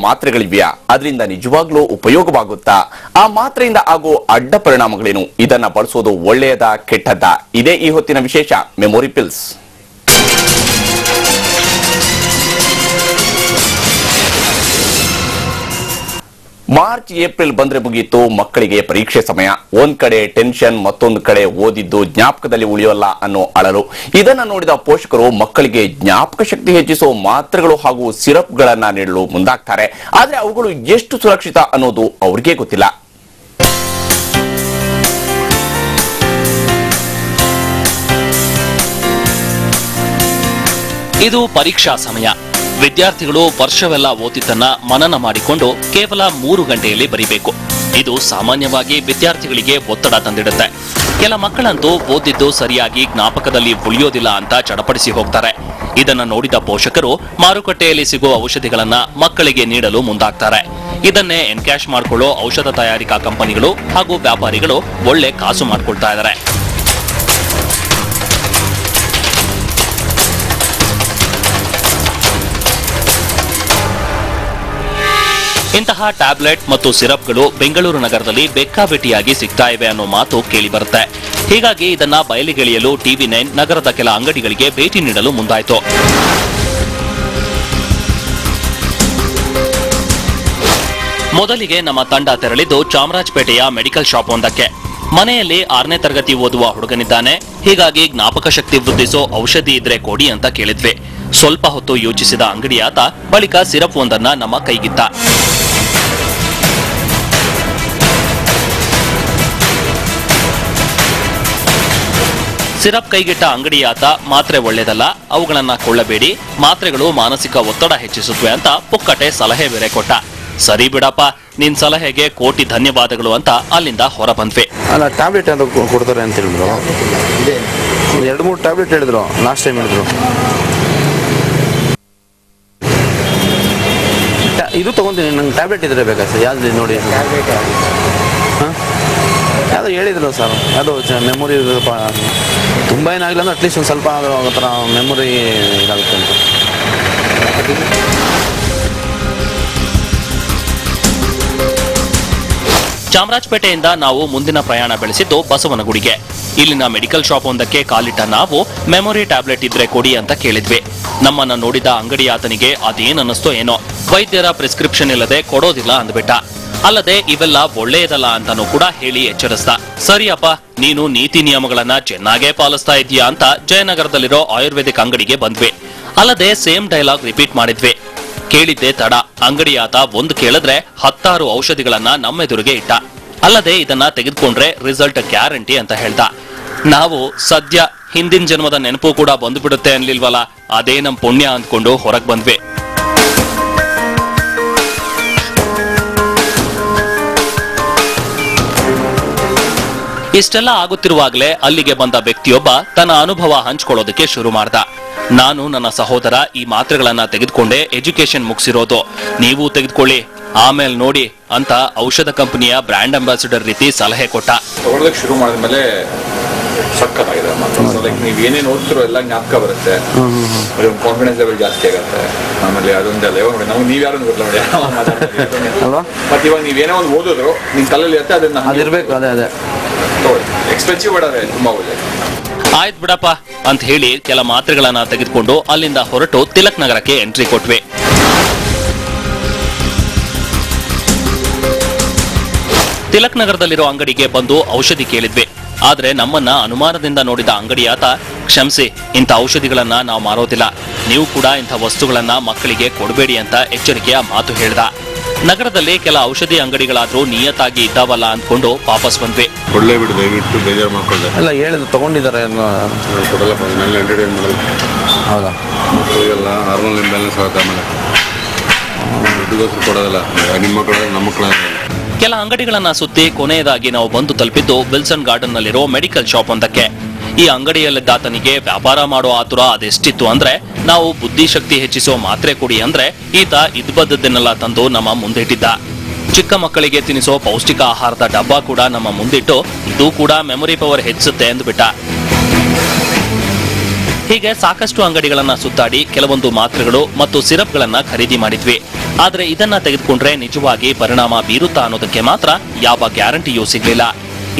ಮಾತ್ರೆಗಳಿವೆಯಾ? ಅದರಿಂದ ನಿಜವಾಗ್ಲೂ ಉಪಯೋಗವಾಗುತ್ತಾ? ಆ ಮಾತ್ರೆಯಿಂದ ಆಗೋ ಅಡ್ಡ ಪರಿಣಾಮಗಳೇನು? ಇದನ್ನ ಬಳಸೋದು ಒಳ್ಳೆಯದಾ ಕೆಟ್ಟದ್ದಾ? ಇದೇ ಈ ಹೊತ್ತಿನ ವಿಶೇಷ ಮೆಮೊರಿ ಪಿಲ್ಸ್. ಮಾರ್ಚ್ ಏಪ್ರಿಲ್ ಬಂದ್ರೆ ಮುಗಿಯಿತು ಮಕ್ಕಳಿಗೆ ಪರೀಕ್ಷೆ ಸಮಯ. ಒಂದ್ ಕಡೆ ಟೆನ್ಷನ್, ಮತ್ತೊಂದು ಕಡೆ ಓದಿದ್ದು ಜ್ಞಾಪಕದಲ್ಲಿ ಉಳಿಯೋಲ್ಲ ಅನ್ನೋ ಅಳಲು. ಇದನ್ನ ನೋಡಿದ ಪೋಷಕರು ಮಕ್ಕಳಿಗೆ ಜ್ಞಾಪಕ ಶಕ್ತಿ ಹೆಚ್ಚಿಸೋ ಮಾತ್ರೆಗಳು ಹಾಗೂ ಸಿರಪ್ಗಳನ್ನ ನೀಡಲು ಮುಂದಾಗ್ತಾರೆ. ಆದ್ರೆ ಅವುಗಳು ಎಷ್ಟು ಸುರಕ್ಷಿತ ಅನ್ನೋದು ಅವ್ರಿಗೆ ಗೊತ್ತಿಲ್ಲ. ಇದು ಪರೀಕ್ಷಾ ಸಮಯ. ವಿದ್ಯಾರ್ಥಿಗಳು ವರ್ಷವೆಲ್ಲ ಓದಿದ್ದನ್ನ ಮನನ ಮಾಡಿಕೊಂಡು ಕೇವಲ 3 ಗಂಟೆಯಲ್ಲಿ ಬರೀಬೇಕು. ಇದು ಸಾಮಾನ್ಯವಾಗಿ ವಿದ್ಯಾರ್ಥಿಗಳಿಗೆ ಒತ್ತಡ ತಂದಿಡುತ್ತೆ. ಕೆಲ ಮಕ್ಕಳಂತೂ ಓದಿದ್ದು ಸರಿಯಾಗಿ ಜ್ಞಾಪಕದಲ್ಲಿ ಉಳಿಯೋದಿಲ್ಲ ಅಂತ ಚಡಪಡಿಸಿ ಹೋಗ್ತಾರೆ. ಇದನ್ನ ನೋಡಿದ ಪೋಷಕರು ಮಾರುಕಟ್ಟೆಯಲ್ಲಿ ಸಿಗುವ ಔಷಧಿಗಳನ್ನ ಮಕ್ಕಳಿಗೆ ನೀಡಲು ಮುಂದಾಗ್ತಾರೆ. ಇದನ್ನೇ ಎನ್ಕ್ಯಾಶ್ ಮಾಡಿಕೊಳ್ಳೋ ಔಷಧ ತಯಾರಿಕಾ ಕಂಪನಿಗಳು ಹಾಗೂ ವ್ಯಾಪಾರಿಗಳು ಒಳ್ಳೆ ಕಾಸು ಮಾಡ್ಕೊಳ್ತಾ ಇದ್ದಾರೆ. ಇಂತಹ ಟ್ಯಾಬ್ಲೆಟ್ ಮತ್ತು ಸಿರಪ್ಗಳು ಬೆಂಗಳೂರು ನಗರದಲ್ಲಿ ಬೇಕಾಬಿಟ್ಟಿಯಾಗಿ ಸಿಗ್ತಾ ಇವೆ ಅನ್ನೋ ಮಾತು ಕೇಳಿ ಬರುತ್ತೆ. ಹೀಗಾಗಿ ಇದನ್ನ ಬಯಲಿಗೆಳೆಯಲು TV9 ನಗರದ ಕೆಲ ಅಂಗಡಿಗಳಿಗೆ ಭೇಟಿ ನೀಡಲು ಮುಂದಾಯಿತು. ಮೊದಲಿಗೆ ನಮ್ಮ ತಂಡ ತೆರಳಿದ್ದು ಚಾಮರಾಜಪೇಟೆಯ ಮೆಡಿಕಲ್ ಶಾಪ್ ಒಂದಕ್ಕೆ. ಮನೆಯಲ್ಲಿ 6ನೇ ತರಗತಿ ಓದುವ ಹುಡುಗನಿದ್ದಾನೆ. ಹೀಗಾಗಿ ಜ್ಞಾಪಕ ಶಕ್ತಿ ವೃದ್ಧಿಸೋ ಔಷಧಿ ಇದ್ರೆ ಕೊಡಿ ಅಂತ ಕೇಳಿದ್ವಿ. ಸ್ವಲ್ಪ ಹೊತ್ತು ಯೋಚಿಸಿದ ಅಂಗಡಿಯಾತ ಬಳಿಕ ಸಿರಪ್ ಒಂದನ್ನ ನಮ್ಮ ಕೈಗಿತ್ತ. ಸಿರಪ್ ಕೈಗಿಟ್ಟ ಅಂಗಡಿಯಾತ ಮಾತ್ರೆ ಒಳ್ಳೆಯದಲ್ಲ, ಅವುಗಳನ್ನ ಕೊಳ್ಳಬೇಡಿ, ಮಾತ್ರೆಗಳು ಮಾನಸಿಕ ಒತ್ತಡ ಹೆಚ್ಚಿಸುತ್ತವೆ ಅಂತ ಪುಕ್ಕಟೆ ಸಲಹೆ ಬೇರೆ ಕೊಟ್ಟ. ಸರಿ ಬಿಡಪ್ಪ, ನಿನ್ ಸಲಹೆಗೆ ಕೋಟಿ ಧನ್ಯವಾದಗಳು ಅಂತ ಅಲ್ಲಿಂದ ಹೊರ ಬಂದ್ವಿ. ಅಲ್ಲ, ಟ್ಯಾಬ್ಲೆಟ್ ಅಂತ ಕೊಡ್ತಾರೆ ಅಂತ ಹೇಳಿದ್ರು. 2-3 ಟ್ಯಾಬ್ಲೆಟ್ ಹೇಳಿದ್ರು ಲಾಸ್ಟ್ ಟೈಮ್ ಹೇಳಿದ್ರು. ಇದು ತಗೊಂತೀನಿ, ನಂಗೆ ಟ್ಯಾಬ್ಲೆಟ್ ಇದ್ರೆ ಬೇಕಾ ಸರ್? ಯಾವ್ದು ನೋಡಿ? ಹಾಂ, ಯಾವುದೋ ಹೇಳಿದ್ರು ಸರ್, ಅದು ಮೆಮೊರಿ ತುಂಬ ಏನಾಗಲಿಲ್ಲ ಅಂದ್ರೆ ಅಟ್ಲೀಸ್ಟ್ ಒಂದು ಸ್ವಲ್ಪ ಆದರೂ ಆ ಥರ ಮೆಮೊರಿ ಇದಾಗುತ್ತೆ ಅಂತ. ಚಾಮರಾಜಪೇಟೆಯಿಂದ ನಾವು ಮುಂದಿನ ಪ್ರಯಾಣ ಬೆಳೆಸಿದ್ದು ಬಸವನಗುಡಿಗೆ. ಇಲ್ಲಿನ ಮೆಡಿಕಲ್ ಶಾಪ್ ಒಂದಕ್ಕೆ ಕಾಲಿಟ್ಟ ನಾವು ಮೆಮೊರಿ ಟ್ಯಾಬ್ಲೆಟ್ ಇದ್ರೆ ಕೊಡಿ ಅಂತ ಕೇಳಿದ್ವಿ. ನಮ್ಮನ್ನ ನೋಡಿದ ಅಂಗಡಿಯಾತನಿಗೆ ಅದೇನನ್ನಿಸ್ತೋ ಏನೋ, ವೈದ್ಯರ ಪ್ರಿಸ್ಕ್ರಿಪ್ಷನ್ ಇಲ್ಲದೆ ಕೊಡೋದಿಲ್ಲ ಅಂದ್ಬಿಟ್ಟ. ಅಲ್ಲದೆ ಇವೆಲ್ಲ ಒಳ್ಳೆಯದಲ್ಲ ಅಂತಾನೂ ಕೂಡ ಹೇಳಿ ಎಚ್ಚರಿಸ್ದ. ಸರಿಯಪ್ಪ, ನೀನು ನೀತಿ ನಿಯಮಗಳನ್ನ ಚೆನ್ನಾಗೇ ಪಾಲಿಸ್ತಾ ಇದೀಯಾ ಅಂತ ಜಯನಗರದಲ್ಲಿರೋ ಆಯುರ್ವೇದಿಕ್ ಅಂಗಡಿಗೆ ಬಂದ್ವಿ. ಅಲ್ಲದೆ ಸೇಮ್ ಡೈಲಾಗ್ ರಿಪೀಟ್ ಮಾಡಿದ್ವಿ. ಕೇಳಿದ್ದೆ ತಡ, ಅಂಗಡಿಯಾತ ಒಂದು ಕೇಳಿದ್ರೆ 10 ಔಷಧಿಗಳನ್ನ ನಮ್ಮೆದುರಿಗೆ ಇಟ್ಟ. ಅಲ್ಲದೆ ಇದನ್ನ ತೆಗೆದುಕೊಂಡ್ರೆ ರಿಸಲ್ಟ್ ಗ್ಯಾರಂಟಿ ಅಂತ ಹೇಳ್ದ. ನಾವು ಸದ್ಯ ಹಿಂದಿನ ಜನ್ಮದ ನೆನಪು ಕೂಡ ಬಂದ್ಬಿಡುತ್ತೆ ಅನ್ಲಿಲ್ವಲ್ಲ, ಅದೇ ನಮ್ ಪುಣ್ಯ ಅಂದ್ಕೊಂಡು ಹೊರಗ್ ಬಂದ್ವಿ. ಇಷ್ಟೆಲ್ಲ ಆಗುತ್ತಿರುವಾಗಲೇ ಅಲ್ಲಿಗೆ ಬಂದ ವ್ಯಕ್ತಿಯೊಬ್ಬ ತನ್ನ ಅನುಭವ ಹಂಚಿಕೊಳ್ಳೋದಕ್ಕೆ ಶುರು ಮಾಡ್ದ. ನಾನು ನನ್ನ ಸಹೋದರ ಈ ಮಾತ್ರೆಗಳನ್ನ ತೆಗೆದುಕೊಂಡೆ ಎಜುಕೇಶನ್ ಮುಗಿಸಿರೋದು, ನೀವು ತೆಗೆದುಕೊಳ್ಳಿ ಆಮೇಲೆ ನೋಡಿ ಅಂತ ಔಷಧ ಕಂಪನಿಯ ಬ್ರ್ಯಾಂಡ್ ಅಂಬಾಸಿಡರ್ ರೀತಿ ಸಲಹೆ ಕೊಟ್ಟ. ತಗೊಳ್ಳೋದಕ್ಕೆ ಶುರು ಮಾಡಿದ್ಮೇಲೆ ಸಕ್ಕತ್ತಾಗಿದೆ. ಲೈಕ್ ನೀವು ಏನೇನು ಓದ್ತಿರೋ ಎಲ್ಲ ಜ್ಞಾಪಕ ಬರುತ್ತೆ, ಕಾನ್ಫಿಡೆನ್ಸ್ ಲೆವೆಲ್ ಜಾಸ್ತಿ ಆಗುತ್ತೆ. ಆಮೇಲೆ ಅದೊಂದೆಲ್ಲ ಇವಾಗ ನಾವು ನೀವು ಯಾರು ಗೊತ್ತಿಲ್ಲ ಅಲ್ವಾ, ಮತ್ತೆ ಇವಾಗ ನೀವೇನೋ ಒಂದು ಓದಿದ್ರು ನಿಮ್ ತಲೆಯಲ್ಲಿ ಇರುತ್ತೆ, ಅದನ್ನ ಅದಿರ್ಬೇಕು. ಅದೇ ಎಕ್ಸ್ಪೆನ್ಸಿವ್ ಬೇಡವೆ, ತುಂಬಾ ಒಳ್ಳೆ. ಆಯ್ತು ಬಿಡಪ್ಪ ಅಂತ ಹೇಳಿ ಕೆಲ ಮಾತ್ರೆಗಳನ್ನ ತೆಗೆದುಕೊಂಡು ಅಲ್ಲಿಂದ ಹೊರಟು ತಿಲಕ್ ನಗರಕ್ಕೆ ಎಂಟ್ರಿ ಕೊಟ್ವಿ. ತಿಲಕ್ ನಗರದಲ್ಲಿರೋ ಅಂಗಡಿಗೆ ಬಂದು ಔಷಧಿ ಕೇಳಿದ್ವಿ. ಆದ್ರೆ ನಮ್ಮನ್ನ ಅನುಮಾನದಿಂದ ನೋಡಿದ ಅಂಗಡಿಯಾತ, ಕ್ಷಮಿಸಿ, ಇಂಥ ಔಷಧಿಗಳನ್ನ ನಾವು ಮಾರೋದಿಲ್ಲ, ನೀವು ಕೂಡ ಇಂಥ ವಸ್ತುಗಳನ್ನ ಮಕ್ಕಳಿಗೆ ಕೊಡಬೇಡಿ ಅಂತ ಎಚ್ಚರಿಕೆಯ ಮಾತು ಹೇಳ್ದ. ನಗರದಲ್ಲಿ ಕೆಲ ಔಷಧಿ ಅಂಗಡಿಗಳಾದ್ರೂ ನಿಯತ್ತಾಗಿ ಇದ್ದಾವಲ್ಲ ಅಂದ್ಕೊಂಡು ವಾಪಸ್ ಬಂದ್ವಿ. ಒಳ್ಳೆ ಬಿಡು, ದಯವಿಟ್ಟು ಬೇಜಾರು ಮಾಡ್ಕೊಳ್ಳಿ. ಎಲ್ಲ ಹೇಳಿದ್ರು ತಗೊಂಡಿದ್ದಾರೆ. ಹೌದಾ? ಮಕ್ಕಳಿಗೆಲ್ಲ ಹಾರ್ಮೋನ್ ಇಂಬ್ಯಾಲೆನ್ಸ್ ಆಗುತ್ತೆ, ಆಮೇಲೆ ದುಡ್ಡುಗೋಸ್ಕರ ಕೊಡೋದಿಲ್ಲ. ನಿಮ್ಮ ಮಕ್ಕಳು ನಮ್ಮ ಮಕ್ಕಳು. ಕೆಲ ಅಂಗಡಿಗಳನ್ನ ಸುತ್ತಿ ಕೊನೆಯದಾಗಿ ನಾವು ಬಂದು ತಲುಪಿದ್ದು ವಿಲ್ಸನ್ ಗಾರ್ಡನ್ ನಲ್ಲಿರೋ ಮೆಡಿಕಲ್ ಶಾಪ್ ಒಂದಕ್ಕೆ. ಈ ಅಂಗಡಿಯಲ್ಲಿದ್ದಾತನಿಗೆ ವ್ಯಾಪಾರ ಮಾಡೋ ಆತುರ ಅದೆಷ್ಟಿತ್ತು ಅಂದ್ರೆ, ನಾವು ಬುದ್ಧಿಶಕ್ತಿ ಹೆಚ್ಚಿಸೋ ಮಾತ್ರೆ ಕೊಡಿ ಅಂದ್ರೆ ಈತ ಇದ್ಬದ್ದನ್ನೆಲ್ಲ ತಂದು ನಮ್ಮ ಮುಂದಿಟ್ಟಿದ್ದ. ಚಿಕ್ಕ ಮಕ್ಕಳಿಗೆ ತಿನ್ನಿಸೋ ಪೌಷ್ಟಿಕ ಆಹಾರದ ಡಬ್ಬ ಕೂಡ ನಮ್ಮ ಮುಂದಿಟ್ಟು, ಇದು ಕೂಡ ಮೆಮೊರಿ ಪವರ್ ಹೆಚ್ಚುತ್ತೆ ಅಂದ್ಬಿಟ್ಟ. ಹೀಗೆ ಸಾಕಷ್ಟು ಅಂಗಡಿಗಳನ್ನ ಸುತ್ತಾಡಿ ಕೆಲವೊಂದು ಮಾತ್ರೆಗಳು ಮತ್ತು ಸಿರಪ್ಗಳನ್ನ ಖರೀದಿ ಮಾಡಿದ್ವಿ. ಆದ್ರೆ ಇದನ್ನ ತೆಗೆದುಕೊಂಡ್ರೆ ನಿಜವಾಗಿ ಪರಿಣಾಮ ಬೀರುತ್ತಾ ಅನ್ನೋದಕ್ಕೆ ಮಾತ್ರ ಯಾವ ಗ್ಯಾರಂಟಿಯೂ ಸಿಗ್ಲಿಲ್ಲ.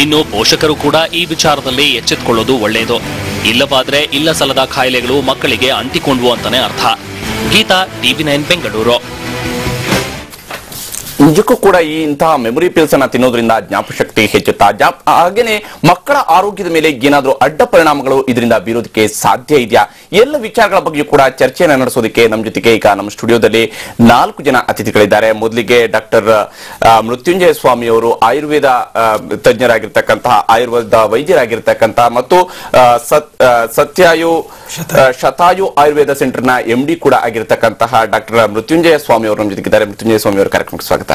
ಇನ್ನು ಪೋಷಕರು ಕೂಡ ಈ ವಿಚಾರದಲ್ಲಿ ಎಚ್ಚೆತ್ತುಕೊಳ್ಳೋದು ಒಳ್ಳೆಯದು. ಇಲ್ಲವಾದ್ರೆ ಇಲ್ಲ ಸಲ್ಲದ ಕಾಯಿಲೆಗಳು ಮಕ್ಕಳಿಗೆ ಅಂಟಿಕೊಂಡ್ವು ಅಂತಾನೆ ಅರ್ಥ. ಗೀತಾ, TV9 ಬೆಂಗಳೂರು. ನಿಜಕ್ಕೂ ಕೂಡ ಈ ಇಂತಹ ಮೆಮೊರಿ ಪಿಲ್ಸ್ ಅನ್ನ ತಿನ್ನೋದ್ರಿಂದ ಜ್ಞಾಪಕಶಕ್ತಿ ಹೆಚ್ಚುತ್ತಾ, ಹಾಗೇನೆ ಮಕ್ಕಳ ಆರೋಗ್ಯದ ಮೇಲೆ ಏನಾದ್ರೂ ಅಡ್ಡ ಪರಿಣಾಮಗಳು ಇದರಿಂದ ಬೀರೋದಕ್ಕೆ ಸಾಧ್ಯ ಇದೆಯಾ? ಎಲ್ಲ ವಿಚಾರಗಳ ಬಗ್ಗೆ ಕೂಡ ಚರ್ಚೆಯನ್ನು ನಡೆಸೋದಕ್ಕೆ ನಮ್ಮ ಜೊತೆಗೆ ಈಗ ನಮ್ಮ ಸ್ಟುಡಿಯೋದಲ್ಲಿ 4 ಜನ ಅತಿಥಿಗಳಿದ್ದಾರೆ. ಮೊದಲಿಗೆ ಡಾಕ್ಟರ್ ಮೃತ್ಯುಂಜಯ ಸ್ವಾಮಿ ಅವರು ಆಯುರ್ವೇದ ತಜ್ಞರಾಗಿರ್ತಕ್ಕಂತಹ, ಆಯುರ್ವೇದ ವೈದ್ಯರಾಗಿರ್ತಕ್ಕಂತಹ ಮತ್ತು ಶತಾಯು ಆಯುರ್ವೇದ ಸೆಂಟರ್ನ MD ಕೂಡ ಆಗಿರ್ತಕ್ಕಂತಹ ಡಾಕ್ಟರ್ ಮೃತ್ಯುಂಜಯ ಸ್ವಾಮಿ ಅವರು ನಮ್ಮ ಜೊತೆಗಿದ್ದಾರೆ. ಮೃತ್ಯುಂಜಯ ಸ್ವಾಮಿ ಅವರ ಕಾರ್ಯಕ್ರಮಕ್ಕೆ ಸ್ವಾಗತ.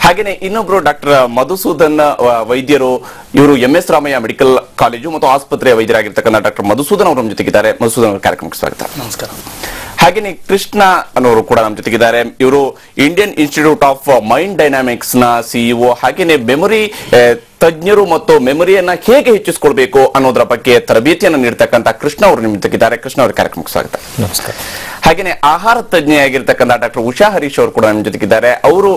ಹಾಗೇನೆ ಇನ್ನೊಬ್ರು ಡಾಕ್ಟರ್ ಮಧುಸೂದನ್ ವೈದ್ಯರು, ಇವರು MS ರಾಮಯ್ಯ ಮೆಡಿಕಲ್ ಕಾಲೇಜು ಮತ್ತು ಆಸ್ಪತ್ರೆಯ ವೈದ್ಯರಾಗಿರ್ತಕ್ಕಂಥ ಡಾಕ್ಟರ್ ಮಧುಸೂದನ್ ಅವರು ನಮ್ಮ ಜೊತೆಗಿದ್ದಾರೆ. ಮಧುಸೂದನ್ ಅವರ ಕಾರ್ಯಕ್ರಮಕ್ಕೆ ಸ್ವಾಗತ. ನಮಸ್ಕಾರ. ಹಾಗೇನೆ ಕೃಷ್ಣ ಅನ್ನೋರು ಕೂಡ ನಮ್ಮ ಜೊತೆಗಿದ್ದಾರೆ. ಇವರು Indian institute of mind dynamics ನ CEO, ಹಾಗೇನೆ ಮೆಮೊರಿ ತಜ್ಞರು ಮತ್ತು ಮೆಮೊರಿಯನ್ನ ಹೇಗೆ ಹೆಚ್ಚಿಸಿಕೊಳ್ಬೇಕು ಅನ್ನೋದರ ಬಗ್ಗೆ ತರಬೇತಿಯನ್ನು ನೀಡತಕ್ಕಂಥ ಕೃಷ್ಣ ಅವರು ನಿಮ್ಮ ಜೊತೆಗಿದ್ದಾರೆ. ಕೃಷ್ಣ ಅವರ ಕಾರ್ಯಕ್ರಮಕ್ಕೆ ಸ್ವಾಗತ. ನಮಸ್ಕಾರ. ಹಾಗೇನೆ ಆಹಾರ ತಜ್ಞೆಯಾಗಿರ್ತಕ್ಕಂಥ ಡಾಕ್ಟರ್ ಉಷಾ ಹರೀಶ್ ಅವರು ಕೂಡ ನಮ್ಮ ಜೊತೆಗಿದ್ದಾರೆ. ಅವರು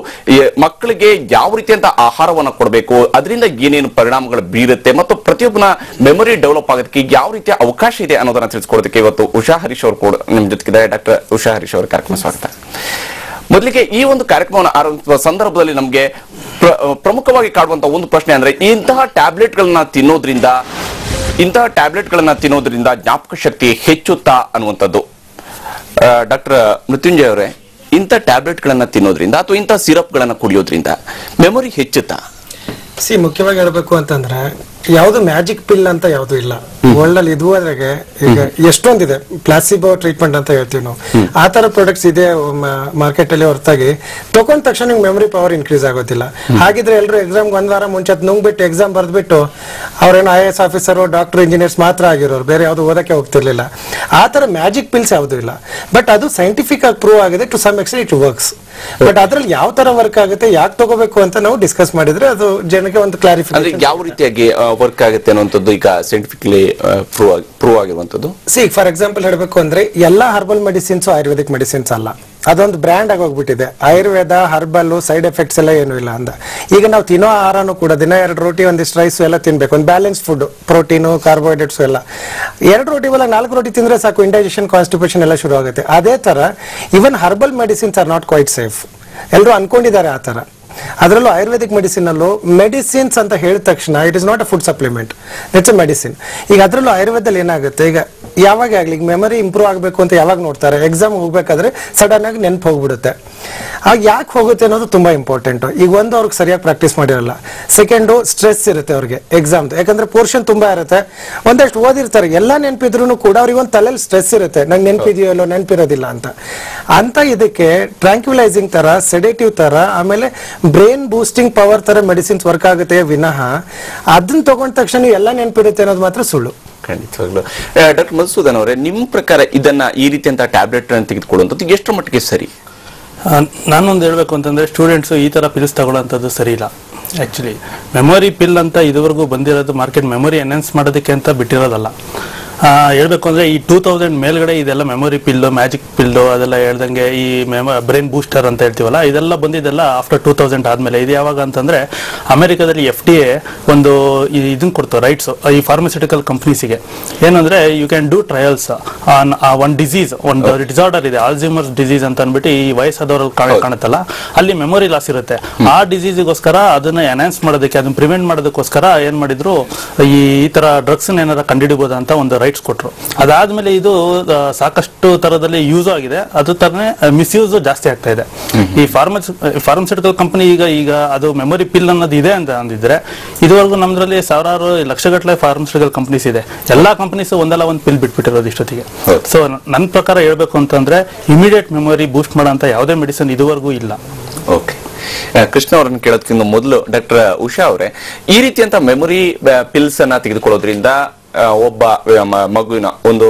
ಮಕ್ಕಳಿಗೆ ಯಾವ ರೀತಿಯಂತ ಆಹಾರವನ್ನು ಕೊಡಬೇಕು, ಅದರಿಂದ ಏನೇನು ಪರಿಣಾಮಗಳು ಬೀರುತ್ತೆ ಮತ್ತು ಪ್ರತಿಯೊಬ್ಬನ ಮೆಮೊರಿ ಡೆವಲಪ್ ಆಗೋದಕ್ಕೆ ಯಾವ ರೀತಿಯ ಅವಕಾಶ ಇದೆ ಅನ್ನೋದನ್ನ ತಿಳಿಸ್ಕೊಡೋದಕ್ಕೆ ಇವತ್ತು ಉಷಾ ಹರೀಶ್ ಅವರು ಕೂಡ ನಿಮ್ಮ ಜೊತೆಗಿದ್ದಾರೆ. ಡಾಕ್ಟರ್ ಉಷಾ ಹರೀಶ್ ಅವರ ಕಾರ್ಯಕ್ರಮ ಸ್ವಾಗತ. ಮೊದಲಿಗೆ ಈ ಒಂದು ಕಾರ್ಯಕ್ರಮವನ್ನು ಆರಂಭಿಸುವ ಸಂದರ್ಭದಲ್ಲಿ ನಮಗೆ ಪ್ರಮುಖವಾಗಿ ಕಾಡುವಂತಹ ಒಂದು ಪ್ರಶ್ನೆ ಅಂದ್ರೆ, ಇಂತಹ ಟ್ಯಾಬ್ಲೆಟ್ಗಳನ್ನ ತಿನ್ನೋದ್ರಿಂದ ಜ್ಞಾಪಕ ಶಕ್ತಿ ಹೆಚ್ಚುತ್ತಾ ಅನ್ನುವಂಥದ್ದು. ಡಾಕ್ಟರ್ ಮೃತ್ಯುಂಜಯ ಅವರೇ, ಇಂಥ ಟ್ಯಾಬ್ಲೆಟ್ಗಳನ್ನ ತಿನ್ನೋದ್ರಿಂದ ಅಥವಾ ಇಂಥ ಸಿರಪ್ಗಳನ್ನ ಕುಡಿಯೋದ್ರಿಂದ ಮೆಮೊರಿ ಹೆಚ್ಚುತ್ತಾ? ಮುಖ್ಯವಾಗಿ ಹೇಳ್ಬೇಕು ಅಂತಂದ್ರೆ ಯಾವ್ದು ಮ್ಯಾಜಿಕ್ ಪಿಲ್ ಅಂತ ಯಾವ್ದು ಇಲ್ಲ ವರ್ಲ್ಡ್ ಅಲ್ಲಿ. ಇದುವರೆಗೆ ಈಗ ಎಷ್ಟೊಂದಿದೆ ಪ್ಲಾಸಿಬೋ ಟ್ರೀಟ್ಮೆಂಟ್ ಅಂತ ಹೇಳ್ತೀವಿ ನಾವು, ಆ ತರ ಪ್ರಾಡಕ್ಟ್ಸ್ ಇದೆ ಮಾರ್ಕೆಟ್ ಅಲ್ಲಿ ಹೊರತಾಗಿ ತಗೊಂಡ ತಕ್ಷಣ ನಿಮ್ಗೆ ಮೆಮೊರಿ ಪವರ್ ಇನ್ಕ್ರೀಸ್ ಆಗೋದಿಲ್ಲ. ಹಾಗಿದ್ರೆ ಎಲ್ಲರೂ ಎಕ್ಸಾಮ್ಗೆ 1 ವಾರ ಮುಂಚೆ ನುಂಗ್ಬಿಟ್ಟು ಎಕ್ಸಾಮ್ ಬರ್ದ್ಬಿಟ್ಟು ಅವ್ರೇನು IAS ಆಫೀಸರ್, ಡಾಕ್ಟರ್, ಇಂಜಿನಿಯರ್ಸ್ ಮಾತ್ರ ಆಗಿರೋರು, ಬೇರೆ ಯಾವ್ದು ಓದಕ್ಕೆ ಹೋಗ್ತಿರ್ಲಿಲ್ಲ. ಆ ತರ ಮ್ಯಾಜಿಕ್ ಪಿಲ್ಸ್ ಯಾವ್ದು ಇಲ್ಲ. ಬಟ್ ಅದು ಸೈಂಟಿಫಿಕ್ ಆಗಿ ಪ್ರೂವ್ ಆಗಿದೆ, to some extent it works. But ಅದ್ರಲ್ಲಿ ಯಾವ ತರ ವರ್ಕ್ ಆಗುತ್ತೆ, ಯಾಕೆ ತಗೋಬೇಕು ಅಂತ ನಾವು ಡಿಸ್ಕಸ್ ಮಾಡಿದ್ರೆ ಅದು ಜನಕ್ಕೆ ಒಂದು ಕ್ಲಾರಿಫಿಕೇಶನ್. ಯಾವ ರೀತಿಯಾಗಿ ವರ್ಕ್ ಆಗುತ್ತೆ ಅನ್ನುವಂಥದ್ದು ಈಗ ಸೈಂಟಿಫಿಕಲಿ ಪ್ರೂವ್ ಆಗಿರುವಂತದ್ದು. ಫಾರ್ ಎಕ್ಸಾಂಪಲ್ ಹೇಳಬೇಕು ಅಂದ್ರೆ ಎಲ್ಲಾ ಹರ್ಬಲ್ ಮೆಡಿಸಿನ್ಸ್ ಆಯುರ್ವೇದಿಕ್ ಮೆಡಿಸಿನ್ಸ್ ಅಲ್ಲ, ಅದೊಂದು ಬ್ರ್ಯಾಂಡ್ ಆಗಿ ಹೋಗ್ಬಿಟ್ಟಿದೆ. ಆಯುರ್ವೇದ ಹರ್ಬಲ್ ಸೈಡ್ ಎಫೆಕ್ಟ್ಸ್ ಎಲ್ಲ ಏನು ಇಲ್ಲ ಅಂದ. ಈಗ ನಾವು ತಿನ್ನೋ ಆಹಾರನೂ ಕೂಡ ದಿನ 2 ರೋಟಿ, ಒಂದಿಷ್ಟು ರೈಸ್ ಎಲ್ಲ ತಿನ್ಬೇಕು, ಒಂದು ಬ್ಯಾಲೆನ್ಸ್ ಫುಡ್, ಪ್ರೋಟೀನು, ಕಾರ್ಬೋಹೈಡ್ರೇಟ್ಸ್ ಎಲ್ಲ. 2 ರೋಟಿ ಬಲ್ಲ 4 ರೋಟಿ ತಿಂದ್ರೆ ಸಾಕು, ಇಂಡೈಜೆಷನ್, ಕಾನ್ಸ್ಟಿಪೇಷನ್ ಎಲ್ಲ ಶುರು ಆಗುತ್ತೆ. ಅದೇ ತರ even herbal medicines are not quite safe. ಎಲ್ಲರೂ ಅನ್ಕೊಂಡಿದ್ದಾರೆ ಆ ತರ. ಅದರಲ್ಲೂ ಆಯುರ್ವೇದಿಕ್ ಮೆಡಿಸಿನ್ ಅಲ್ಲೂ ಮೆಡಿಸಿನ್ಸ್ ಅಂತ ಹೇಳಿದ ತಕ್ಷಣ it is not a food supplement, it's a medicine. ಈಗ ಅದರಲ್ಲೂ ಆಯುರ್ವೇದದಲ್ಲಿ ಏನಾಗುತ್ತೆ, ಈಗ ಯಾವಾಗ ಆಗ್ಲಿ ಮೆಮೊರಿ ಇಂಪ್ರೂವ್ ಆಗಬೇಕು ಅಂತ ಯಾವಾಗ ನೋಡ್ತಾರೆ, ಎಕ್ಸಾಮ್ ಹೋಗ್ಬೇಕಾದ್ರೆ ಸಡನ್ ಆಗಿ ನೆನಪು ಹೋಗ್ಬಿಡುತ್ತೆ. ಆಗ ಯಾಕೆ ಹೋಗುತ್ತೆ ಅನ್ನೋದು ತುಂಬಾ ಇಂಪಾರ್ಟೆಂಟ್. ಈಗ ಒಂದು ಅವ್ರಿಗೆ ಸರಿಯಾಗಿ ಪ್ರಾಕ್ಟೀಸ್ ಮಾಡಿರಲ್ಲ, ಸೆಕೆಂಡು ಸ್ಟ್ರೆಸ್ ಇರುತ್ತೆ ಅವ್ರಿಗೆ ಎಕ್ಸಾಮ್ದು, ಯಾಕಂದ್ರೆ ಪೋರ್ಷನ್ ತುಂಬಾ ಇರುತ್ತೆ, ಒಂದಷ್ಟು ಓದಿರ್ತಾರೆ, ಎಲ್ಲ ನೆನಪಿದ್ರು ಕೂಡ ಅವ್ರಿಗೆ ಒಂದು ತಲೆಯಲ್ಲಿ ಸ್ಟ್ರೆಸ್ ಇರುತ್ತೆ, ನಂಗೆ ನೆನಪಿದೆಯೋ ಇಲ್ಲೋ, ನೆನಪಿರೋದಿಲ್ಲ ಅಂತ ಇದಕ್ಕೆ ಟ್ರಾಂಕ್ಯುಲೈಸಿಂಗ್ ತರ, ಸೆಡೇಟಿವ್ ತರ, ಆಮೇಲೆ ಬ್ರೈನ್ ಬೂಸ್ಟಿಂಗ್ ಪವರ್ ತರ ಮೆಡಿಸಿನ್ಸ್ ವರ್ಕ್ ಆಗುತ್ತೆ ವಿನಃ ಅದನ್ನ ತಗೊಂಡ ತಕ್ಷಣ ಎಲ್ಲ ನೆನಪಿರುತ್ತೆ ಅನ್ನೋದು ಮಾತ್ರ ಸುಳ್ಳು. ಖಂಡಿತವಾಗ್ಲು. ಡಾಕ್ಟರ್ ಮಧುಸೂದನ್ ಅವರೇ, ನಿಮ್ಮ ಪ್ರಕಾರ ಇದನ್ನ ಈ ರೀತಿಯಂತ ಟ್ಯಾಬ್ಲೆಟ್ ತೆಗೆದುಕೊಳ್ಳುವಂಥದ್ದು ಎಷ್ಟರ ಮಟ್ಟಿಗೆ ಸರಿ? ನಾನೊಂದು ಹೇಳ್ಬೇಕು ಅಂತಂದ್ರೆ, ಸ್ಟೂಡೆಂಟ್ಸ್ ಈ ತರ ಪಿಲ್ಸ್ ತಗೊಳ್ಳೋಂಥದ್ದು ಸರಿ ಇಲ್ಲ. ಆಕ್ಚುಲಿ ಮೆಮೊರಿ ಪಿಲ್ ಅಂತ ಇದುವರೆಗೂ ಬಂದಿರೋದು ಮಾರ್ಕೆಟ್ ಮೆಮೊರಿ ಎನ್ಹಾನ್ಸ್ ಮಾಡೋದಕ್ಕೆ ಅಂತ ಬಿಟ್ಟಿರೋದಲ್ಲ. ಹೇಳ್ಬೇಕು ಅಂದ್ರೆ ಈ 2000 ಮೇಲ್ಗಡೆ ಇದೆಲ್ಲ ಮೆಮೊರಿ ಪಿಲ್ಲು, ಮ್ಯಾಜಿಕ್ ಪಿಲ್ಲು ಅದೆಲ್ಲ ಹೇಳ್ದಂಗೆ ಈ ಬ್ರೈನ್ ಬೂಸ್ಟರ್ ಅಂತ ಹೇಳ್ತೀವಲ್ಲ, ಇದೆಲ್ಲ ಬಂದಿದ್ದೆಲ್ಲ ಆಫ್ಟರ್ 2000 ಆದ್ಮೇಲೆ. ಇದು ಯಾವಾಗ ಅಂತಂದ್ರೆ ಅಮೆರಿಕದಲ್ಲಿ FDA ಒಂದು ಇದನ್ನ ಕೊಡ್ತು ರೈಟ್ಸ್ ಈ ಫಾರ್ಮಸ್ಯೂಟಿಕಲ್ ಕಂಪ್ನೀಸ್ಗೆ. ಏನಂದ್ರೆ you can do trials on one disease, ಒಂದು ಡಿಸಾರ್ಡರ್ ಇದೆ, ಆಲ್ಝೈಮರ್ಸ್ ಡಿಸೀಸ್ ಅಂತ ಅಂದ್ಬಿಟ್ಟು ಈ ವಯಸ್ಸಾದವ್ರಲ್ಲಿ ಕಾಣುತ್ತಲ್ಲ, ಅಲ್ಲಿ ಮೆಮೊರಿ ಲಾಸ್ ಇರುತ್ತೆ. ಆ ಡಿಸೀಸ್ಗೋಸ್ಕರ ಅದನ್ನ ಎನ್ಹಾನ್ಸ್ ಮಾಡೋದಕ್ಕೆ, ಅದನ್ನ ಪ್ರಿವೆಂಟ್ ಮಾಡೋದಕ್ಕೋಸ್ಕರ ಏನ್ ಮಾಡಿದ್ರು, ಈ ತರ ಡ್ರಗ್ಸ್ ಏನಾರ ಕಂಡುಹಿಡಿಬಹುದು ಅಂತ ಒಂದು ರೈಟ್ಸ್ ಕೊಟ್ರು. ಅದಾದ್ಮೇಲೆ ಇದು ಸಾಕಷ್ಟು ತರದಲ್ಲಿ ಯೂಸ್ ಆಗಿದೆ, ಅದು ತರನೇ ಮಿಸ್ಯೂಸ್ ಜಾಸ್ತಿ ಆಗ್ತಾ ಇದೆ. ಈ ಫಾರ್ಮಸ್ಯೂಟಿಕಲ್ ಕಂಪನಿ ಈಗ ಅದು ಮೆಮೊರಿ ಪಿಲ್ ಅನ್ನೋದು ಇದೆ ಅಂತ ಅಂದಿದ್ರೆ, ಇದುವರೆಗೂ ನಮ್ದ್ರಲ್ಲಿ ಸಾವಿರಾರು ಲಕ್ಷಗಟ್ಟಲೆ ಫಾರ್ಮಸ್ಯೂಟಿಕಲ್ ಕಂಪನೀಸ್ ಇದೆ, ಎಲ್ಲಾ ಕಂಪನೀಸ್ ಒಂದಲ್ಲ ಒಂದು ಪಿಲ್ ಬಿಟ್ಬಿಟ್ಟಿರೋದು ಇಷ್ಟೊತ್ತಿಗೆ. ಸೊ ನನ್ನ ಪ್ರಕಾರ ಹೇಳ್ಬೇಕು ಅಂತಂದ್ರೆ ಇಮಿಡಿಯೇಟ್ ಮೆಮೊರಿ ಬೂಸ್ಟ್ ಮಾಡೋ ಅಂತ ಯಾವುದೇ ಮೆಡಿಸಿನ್ ಇದುವರೆಗೂ ಇಲ್ಲ. ಓಕೆ, ಕೃಷ್ಣ ಅವರನ್ನು ಕೇಳೋದಕ್ಕಿಂತ ಮೊದಲು ಡಾಕ್ಟರ್ ಉಷಾ ಅವರೇ, ಈ ರೀತಿಯಂತ ಮೆಮೊರಿ ಪಿಲ್ಸ್ ಅನ್ನ ತೆಗೆದುಕೊಳ್ಳೋದ್ರಿಂದ ಒಬ್ಬ ಮಗುವಿನ ಒಂದು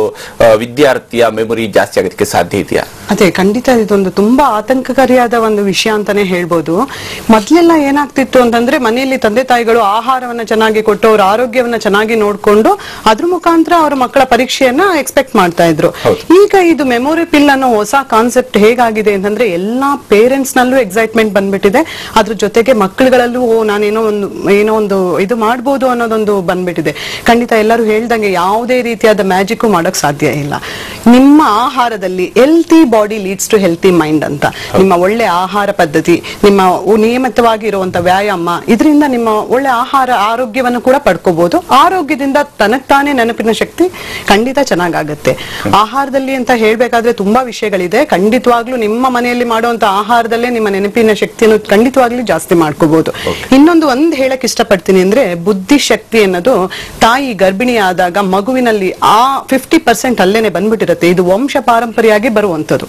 ವಿದ್ಯಾರ್ಥಿಯ ಮೆಮೊರಿ ಜಾಸ್ತಿ ಆಗೋದಕ್ಕೆ ಸಾಧ್ಯ ಇದೆಯಾ? ಅದೇ ಖಂಡಿತ ಇದೊಂದು ತುಂಬಾ ಆತಂಕಕಾರಿಯಾದ ಒಂದು ವಿಷಯ ಅಂತಾನೆ ಹೇಳ್ಬೋದು. ಮೊದ್ಲೆಲ್ಲ ಏನಾಗ್ತಿತ್ತು ಅಂತಂದ್ರೆ ಮನೆಯಲ್ಲಿ ತಂದೆ ತಾಯಿಗಳು ಆಹಾರವನ್ನ ಚೆನ್ನಾಗಿ ಕೊಟ್ಟು ಅವ್ರ ಆರೋಗ್ಯವನ್ನ ಚೆನ್ನಾಗಿ ನೋಡ್ಕೊಂಡು ಅದ್ರ ಮುಖಾಂತರ ಅವ್ರ ಮಕ್ಕಳ ಪರೀಕ್ಷೆಯನ್ನ ಎಕ್ಸ್ಪೆಕ್ಟ್ ಮಾಡ್ತಾ ಇದ್ರು. ಈಗ ಇದು ಮೆಮೊರಿ ಪಿಲ್ ಅನ್ನೋ ಹೊಸ ಕಾನ್ಸೆಪ್ಟ್ ಹೇಗಾಗಿದೆ ಅಂತಂದ್ರೆ ಎಲ್ಲಾ ಪೇರೆಂಟ್ಸ್ ನಲ್ಲೂ ಎಕ್ಸೈಟ್ಮೆಂಟ್ ಬಂದ್ಬಿಟ್ಟಿದೆ. ಅದ್ರ ಜೊತೆಗೆ ಮಕ್ಕಳುಗಳಲ್ಲೂ ಏನೋ ಒಂದು ಇದು ಮಾಡ್ಬೋದು ಅನ್ನೋದೊಂದು ಬಂದ್ಬಿಟ್ಟಿದೆ. ಖಂಡಿತ ಎಲ್ಲರೂ ಹೇಳ್ದಂಗೆ ಯಾವುದೇ ರೀತಿಯಾದ ಮ್ಯಾಜಿಕ್ ಮಾಡಕ್ ಸಾಧ್ಯ ಇಲ್ಲ. ನಿಮ್ಮ ಆಹಾರದಲ್ಲಿ healthy body leads to healthy mind ಅಂತ, ನಿಮ್ಮ ಒಳ್ಳೆ ಆಹಾರ ಪದ್ಧತಿ, ನಿಮ್ಮ ನಿಯಮಿತವಾಗಿ ಇರುವಂತ ವ್ಯಾಯಾಮ, ಇದರಿಂದ ನಿಮ್ಮ ಒಳ್ಳೆ ಆರೋಗ್ಯವನ್ನು ಕೂಡ ಪಡ್ಕೋಬಹುದು. ಆರೋಗ್ಯದಿಂದ ತನಗ್ತಾನೆ ನೆನಪಿನ ಶಕ್ತಿ ಖಂಡಿತ ಚೆನ್ನಾಗಾಗತ್ತೆ. ಆಹಾರದಲ್ಲಿ ಅಂತ ಹೇಳ್ಬೇಕಾದ್ರೆ ತುಂಬಾ ವಿಷಯಗಳಿದೆ. ಖಂಡಿತವಾಗ್ಲೂ ನಿಮ್ಮ ಮನೆಯಲ್ಲಿ ಮಾಡುವಂತ ಆಹಾರದಲ್ಲೇ ನಿಮ್ಮ ನೆನಪಿನ ಶಕ್ತಿಯನ್ನು ಖಂಡಿತವಾಗ್ಲೂ ಜಾಸ್ತಿ ಮಾಡ್ಕೋಬಹುದು. ಒಂದ್ ಹೇಳಕ್ ಇಷ್ಟಪಡ್ತೀನಿ ಅಂದ್ರೆ ಬುದ್ಧಿಶಕ್ತಿ ಅನ್ನೋದು ತಾಯಿ ಗರ್ಭಿಣಿ ಆದಾಗ ಮಗುವಿನಲ್ಲಿ 50% ಅಲ್ಲೇನೆ ಬಂದ್ಬಿಟ್ಟಿರುತ್ತೆ. ಇದು ವಂಶ ಪಾರಂಪರ್ಯಾಗಿ ಬರುವಂತದ್ದು.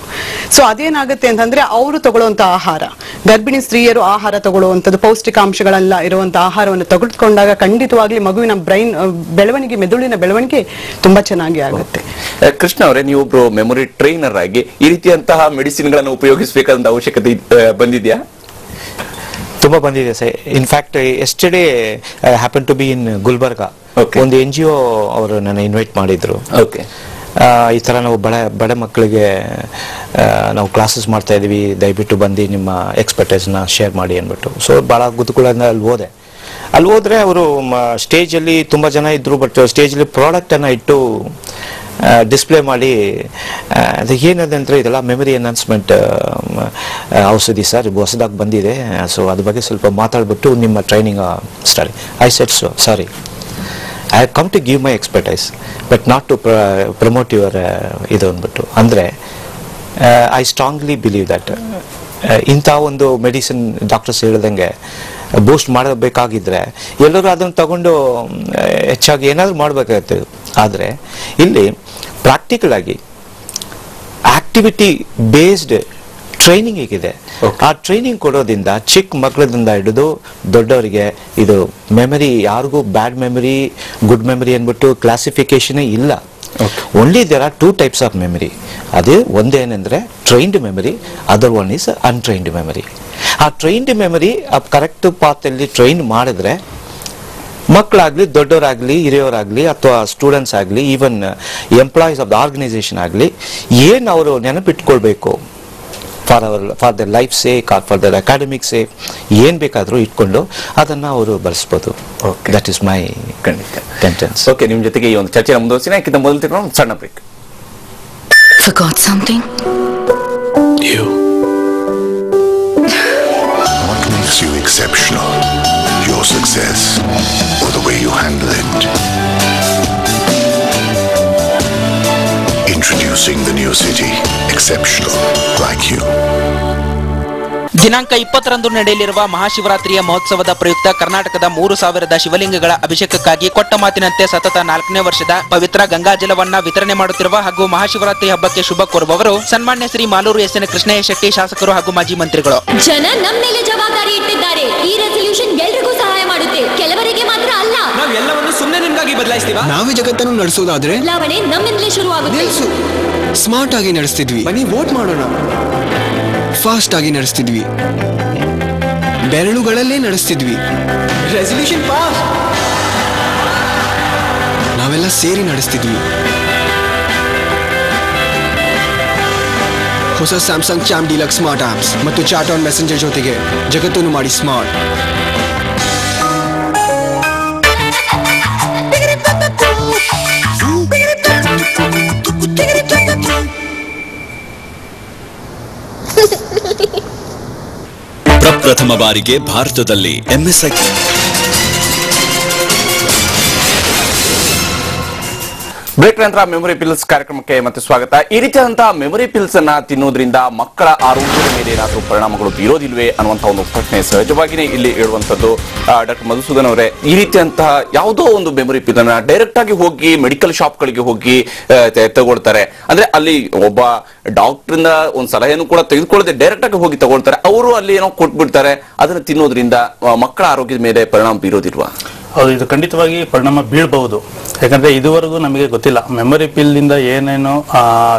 ಸೊ ಅದೇನಾಗುತ್ತೆ ಅಂತಂದ್ರೆ ಅವರು ತಗೊಳ್ಳುವಂತ ಆಹಾರ, ಗರ್ಭಿಣಿ ಸ್ತ್ರೀಯರು ಆಹಾರ ತಗೊಳ್ಳುವಂಥದ್ದು, ಪೌಷ್ಟಿಕಾಂಶಗಳೆಲ್ಲ ಇರುವಂತ ಆಹಾರವನ್ನು ತೆಗೆದುಕೊಂಡಾಗ ಖಂಡಿತವಾಗ್ಲಿ ಮಗುವಿನ ಬ್ರೈನ್ ಬೆಳವಣಿಗೆ, ಮೆದುಳಿನ ಬೆಳವಣಿಗೆ ತುಂಬಾ ಚೆನ್ನಾಗಿ ಆಗುತ್ತೆ. ಕೃಷ್ಣ ಅವರೇ, ನೀವೊಬ್ರು ಮೆಮೊರಿ ಟ್ರೈನರ್ ಆಗಿ ಈ ರೀತಿಯಂತಹ ಮೆಡಿಸಿನ್ ಗಳನ್ನು ಉಪಯೋಗಿಸಬೇಕಾದ ಅವಶ್ಯಕತೆ ಬಂದಿದ್ಯಾ? ತುಂಬಾ ಬಂದಿದೆ sir. In fact yesterday I happen to be in Gulbarga. ಒಂದು NGO ಅವರು ನನ್ನ ಇನ್ವೈಟ್ ಮಾಡಿದ್ರು. ಈ ತರ ನಾವು ಬಡ ಮಕ್ಕಳಿಗೆ ನಾವು ಕ್ಲಾಸಸ್ ಮಾಡ್ತಾ ಇದೀವಿ, ದಯವಿಟ್ಟು ಬಂದು ನಿಮ್ಮ ಎಕ್ಸ್ಪರ್ಟೈಸ್ನ ಶೇರ್ ಮಾಡಿ ಅಂದ್ಬಿಟ್ಟು. ಸೊ ಬಹಳ ಕುತೂಹಲದಿಂದ ಅಲ್ಲಿ ಹೋದ್ರೆ ಅವರು ಸ್ಟೇಜಲ್ಲಿ ತುಂಬಾ ಜನ ಇದ್ರು. ಬಟ್ ಸ್ಟೇಜಲ್ಲಿ ಪ್ರಾಡಕ್ಟನ್ನು ಇಟ್ಟು ಡಿಸ್ಪ್ಲೇ ಮಾಡಿ ಅದು ಏನದಂದ್ರೆ ಇದೆಲ್ಲ ಮೆಮೊರಿ ಎನ್ಹಾನ್ಸ್ಮೆಂಟ್ ಔಷಧಿ ಸರ್, ಹೊಸದಾಗಿ ಬಂದಿದೆ. ಸೊ ಅದ್ರ ಬಗ್ಗೆ ಸ್ವಲ್ಪ ಮಾತಾಡ್ಬಿಟ್ಟು ನಿಮ್ಮ training start. I said so sorry, I have come to give my expertise but not to promote your ಇದು ಅಂದ್ಬಿಟ್ಟು. ಅಂದರೆ ಐ ಸ್ಟ್ರಾಂಗ್ಲಿ ಬಿಲೀವ್ ದಟ್ ಇಂಥ ಒಂದು ಮೆಡಿಸಿನ್ ಡಾಕ್ಟರ್ಸ್ ಹೇಳ್ದಂಗೆ ಬೂಸ್ಟ್ ಮಾಡಬೇಕಾಗಿದ್ರೆ ಎಲ್ಲರೂ ಅದನ್ನು ತಗೊಂಡು ಹೆಚ್ಚಾಗಿ ಏನಾದರೂ ಮಾಡಬೇಕಾಗುತ್ತೆ. ಆದರೆ ಇಲ್ಲಿ ಪ್ರಾಕ್ಟಿಕಲ್ ಆಗಿ ಆಕ್ಟಿವಿಟಿ ಬೇಸ್ಡ್ ಟ್ರೈನಿಂಗ್ ಹೇಗಿದೆ, ಆ ಟ್ರೈನಿಂಗ್ ಕೊಡೋದ್ರಿಂದ ಚಿಕ್ಕ ಮಕ್ಕಳದಿಂದ ಹಿಡಿದು ದೊಡ್ಡವರಿಗೆ ಇದು ಮೆಮರಿ, ಯಾರಿಗೂ ಬ್ಯಾಡ್ ಮೆಮರಿ ಗುಡ್ ಮೆಮರಿ ಅಂದ್ಬಿಟ್ಟು ಕ್ಲಾಸಿಫಿಕೇಶನ್ ಇಲ್ಲ. Only there are 2 types of memory. ಅದೇ ಒಂದೇನೆಂದ್ರೆ trained memory, other one is untrained memory. ಆ ಟ್ರೈನ್ಡ್ ಮೆಮರಿ ಕರೆಕ್ಟ್ ಪಾತಲ್ಲಿ ಟ್ರೈನ್ ಮಾಡಿದ್ರೆ ಮಕ್ಕಳಾಗ್ಲಿ, ದೊಡ್ಡವರಾಗ್ಲಿ, ಹಿರಿಯವರಾಗ್ಲಿ, ಅಥವಾ ಸ್ಟೂಡೆಂಟ್ಸ್ ಆಗಲಿ, even employees of the organisation ಆಗಲಿ, ಏನು ಅವರು ನೆನಪಿಟ್ಕೊಳ್ಬೇಕು for the life sake or for the academic sake, ಏನು ಬೇಕಾದರೂ ಇಟ್ಕೊಂಡು ಅದನ್ನು ಅವರು ಬಳಸ್ಬೋದು. That is my contents. Okay, ನಿಮ್ಮ ಜೊತೆಗೆ ಈ ಒಂದು ಚರ್ಚೆ ಮುಂದುವರಿಸಿನ ಯಾಕಿಂತ ಮೊದಲು ತಿಳ್ಕೊಂಡು ಸಣ್ಣ break. Forgot something? You. What makes you exceptional? Your success or the way you handle it? Introducing the new city, exceptional like you. ದಿನಾಂಕ 20ರಂದು ನಡೆಯಲಿರುವ ಮಹಾಶಿವರಾತ್ರಿಯ ಮಹೋತ್ಸವದ ಪ್ರಯುಕ್ತ ಕರ್ನಾಟಕದ 3000 ಶಿವಲಿಂಗಗಳ ಅಭಿಷೇಕಕ್ಕಾಗಿ ಕೊಟ್ಟ ಮಾತಿನಂತೆ ಸತತ 4ನೇ ವರ್ಷದ ಪವಿತ್ರ ಗಂಗಾಜಲವನ್ನ ವಿತರಣೆ ಮಾಡುತ್ತಿರುವ ಹಾಗೂ ಮಹಾಶಿವರಾತ್ರಿ ಹಬ್ಬಕ್ಕೆ ಶುಭ ಕೋರುವವರು ಸನ್ಮಾನ್ಯ ಶ್ರೀ ಮಾಲೂರು ಎಸ್.ಎನ್. ಕೃಷ್ಣಯ್ಯ ಶೆಟ್ಟಿ, ಶಾಸಕರು ಹಾಗೂ ಮಾಜಿ ಮಂತ್ರಿಗಳು. ಜನ ನಮ್ಮ ಮೇಲೆ ಜವಾಬ್ದಾರಿ ಇಟ್ಟಿದ್ದಾರೆ. ಈ ರೆಸಲ್ಯೂಷನ್ ಎಲ್ಲರಿಗೂ ಸಹಾಯ ಮಾಡುತ್ತೆ, ಕೆಲವರಿಗೆ ಮಾತ್ರ ಅಲ್ಲ. ನಾವೆಲ್ಲವನ್ನು ಸುಮ್ಮನೆ ನಿಮ್ಗಾಗಿ ಬದಲಾಯಿಸ್ತೀವಾ? ನಾವೇ ಜಗತ್ತನ್ನು ನಡೆಸೋದಾದ್ರೆ ಬದಲಾವಣೆ ನಮ್ಮಿಂದಲೇ ಶುರುವಾಗುತ್ತೆ. ಸ್ಮಾರ್ಟ್ ಆಗಿ ನಡೆಸ್ತಿದ್ವಿ, ಬನ್ನಿ ವೋಟ್ ಮಾಡೋಣ. ಫಾಸ್ಟ್ ಆಗಿ ನಡೆಸ್ತಿದ್ವಿ, ಬೆರಳುಗಳಲ್ಲೇ ನಡೆಸ್ತಿದ್ವಿ. Resolution pass. ನಾವೆಲ್ಲ ಸೇರಿ ನಡೆಸ್ತಿದ್ವಿ. ಹೊಸ ಸ್ಯಾಮ್ಸಂಗ್ ಚಾಮ್ ಡೀಲಕ್ಸ್ ಸ್ಮಾರ್ಟ್ ಆಪ್ಸ್ ಮತ್ತು ಚಾಟ್ ಆನ್ ಮೆಸೆಂಜರ್ ಜೊತೆಗೆ ಜಗತ್ತನ್ನು ಮಾಡಿ ಸ್ಮಾರ್ಟ್. ಪ್ರಪ್ರಥಮ ಬಾರಿಗೆ ಭಾರತದಲ್ಲಿ MSI ಬ್ರೇಕ್ ನಂತರ ಮೆಮೊರಿ ಪಿಲ್ಸ್ ಕಾರ್ಯಕ್ರಮಕ್ಕೆ ಮತ್ತೆ ಸ್ವಾಗತ. ಈ ರೀತಿಯಾದಂತಹ ಮೆಮೊರಿ ಪಿಲ್ಸ್ ಅನ್ನ ತಿನ್ನೋದ್ರಿಂದ ಮಕ್ಕಳ ಆರೋಗ್ಯದ ಮೇಲೆ ಏನಾದರೂ ಪರಿಣಾಮಗಳು ಬೀರೋದಿಲ್ವೇ ಅನ್ನುವಂತಹ ಒಂದು ಪ್ರಶ್ನೆ ಸಹಜವಾಗಿಯೇ ಇಲ್ಲಿ ಹೇಳುವಂಥದ್ದು. ಡಾಕ್ಟರ್ ಮಧುಸೂದನ್ ಅವರೇ, ಈ ರೀತಿಯಂತಹ ಯಾವುದೋ ಒಂದು ಮೆಮೊರಿ ಪಿಲ್ ಅನ್ನ ಡೈರೆಕ್ಟ್ ಆಗಿ ಹೋಗಿ ಮೆಡಿಕಲ್ ಶಾಪ್ಗಳಿಗೆ ಹೋಗಿ ತಗೊಳ್ತಾರೆ. ಅಂದ್ರೆ ಅಲ್ಲಿ ಒಬ್ಬ ಡಾಕ್ಟರ್ ಒಂದು ಸಲಹೆಯನ್ನು ಕೂಡ ತೆಗೆದುಕೊಳ್ಳದೆ ಡೈರೆಕ್ಟ್ ಆಗಿ ಹೋಗಿ ತಗೊಳ್ತಾರೆ. ಅವರು ಅಲ್ಲಿ ಏನೋ ಕೊಟ್ಬಿಡ್ತಾರೆ. ಅದನ್ನು ತಿನ್ನೋದ್ರಿಂದ ಮಕ್ಕಳ ಆರೋಗ್ಯದ ಮೇಲೆ ಪರಿಣಾಮ ಬೀರೋದಿಲ್ವಾ? ಹೌದು, ಇದು ಖಂಡಿತವಾಗಿ ಪರಿಣಾಮ ಬೀಳಬಹುದು. ಯಾಕಂದ್ರೆ ಇದುವರೆಗೂ ನಮಗೆ ಗೊತ್ತಿಲ್ಲ ಮೆಮೊರಿ ಪಿಲ್ ಇಂದ ಏನೇನು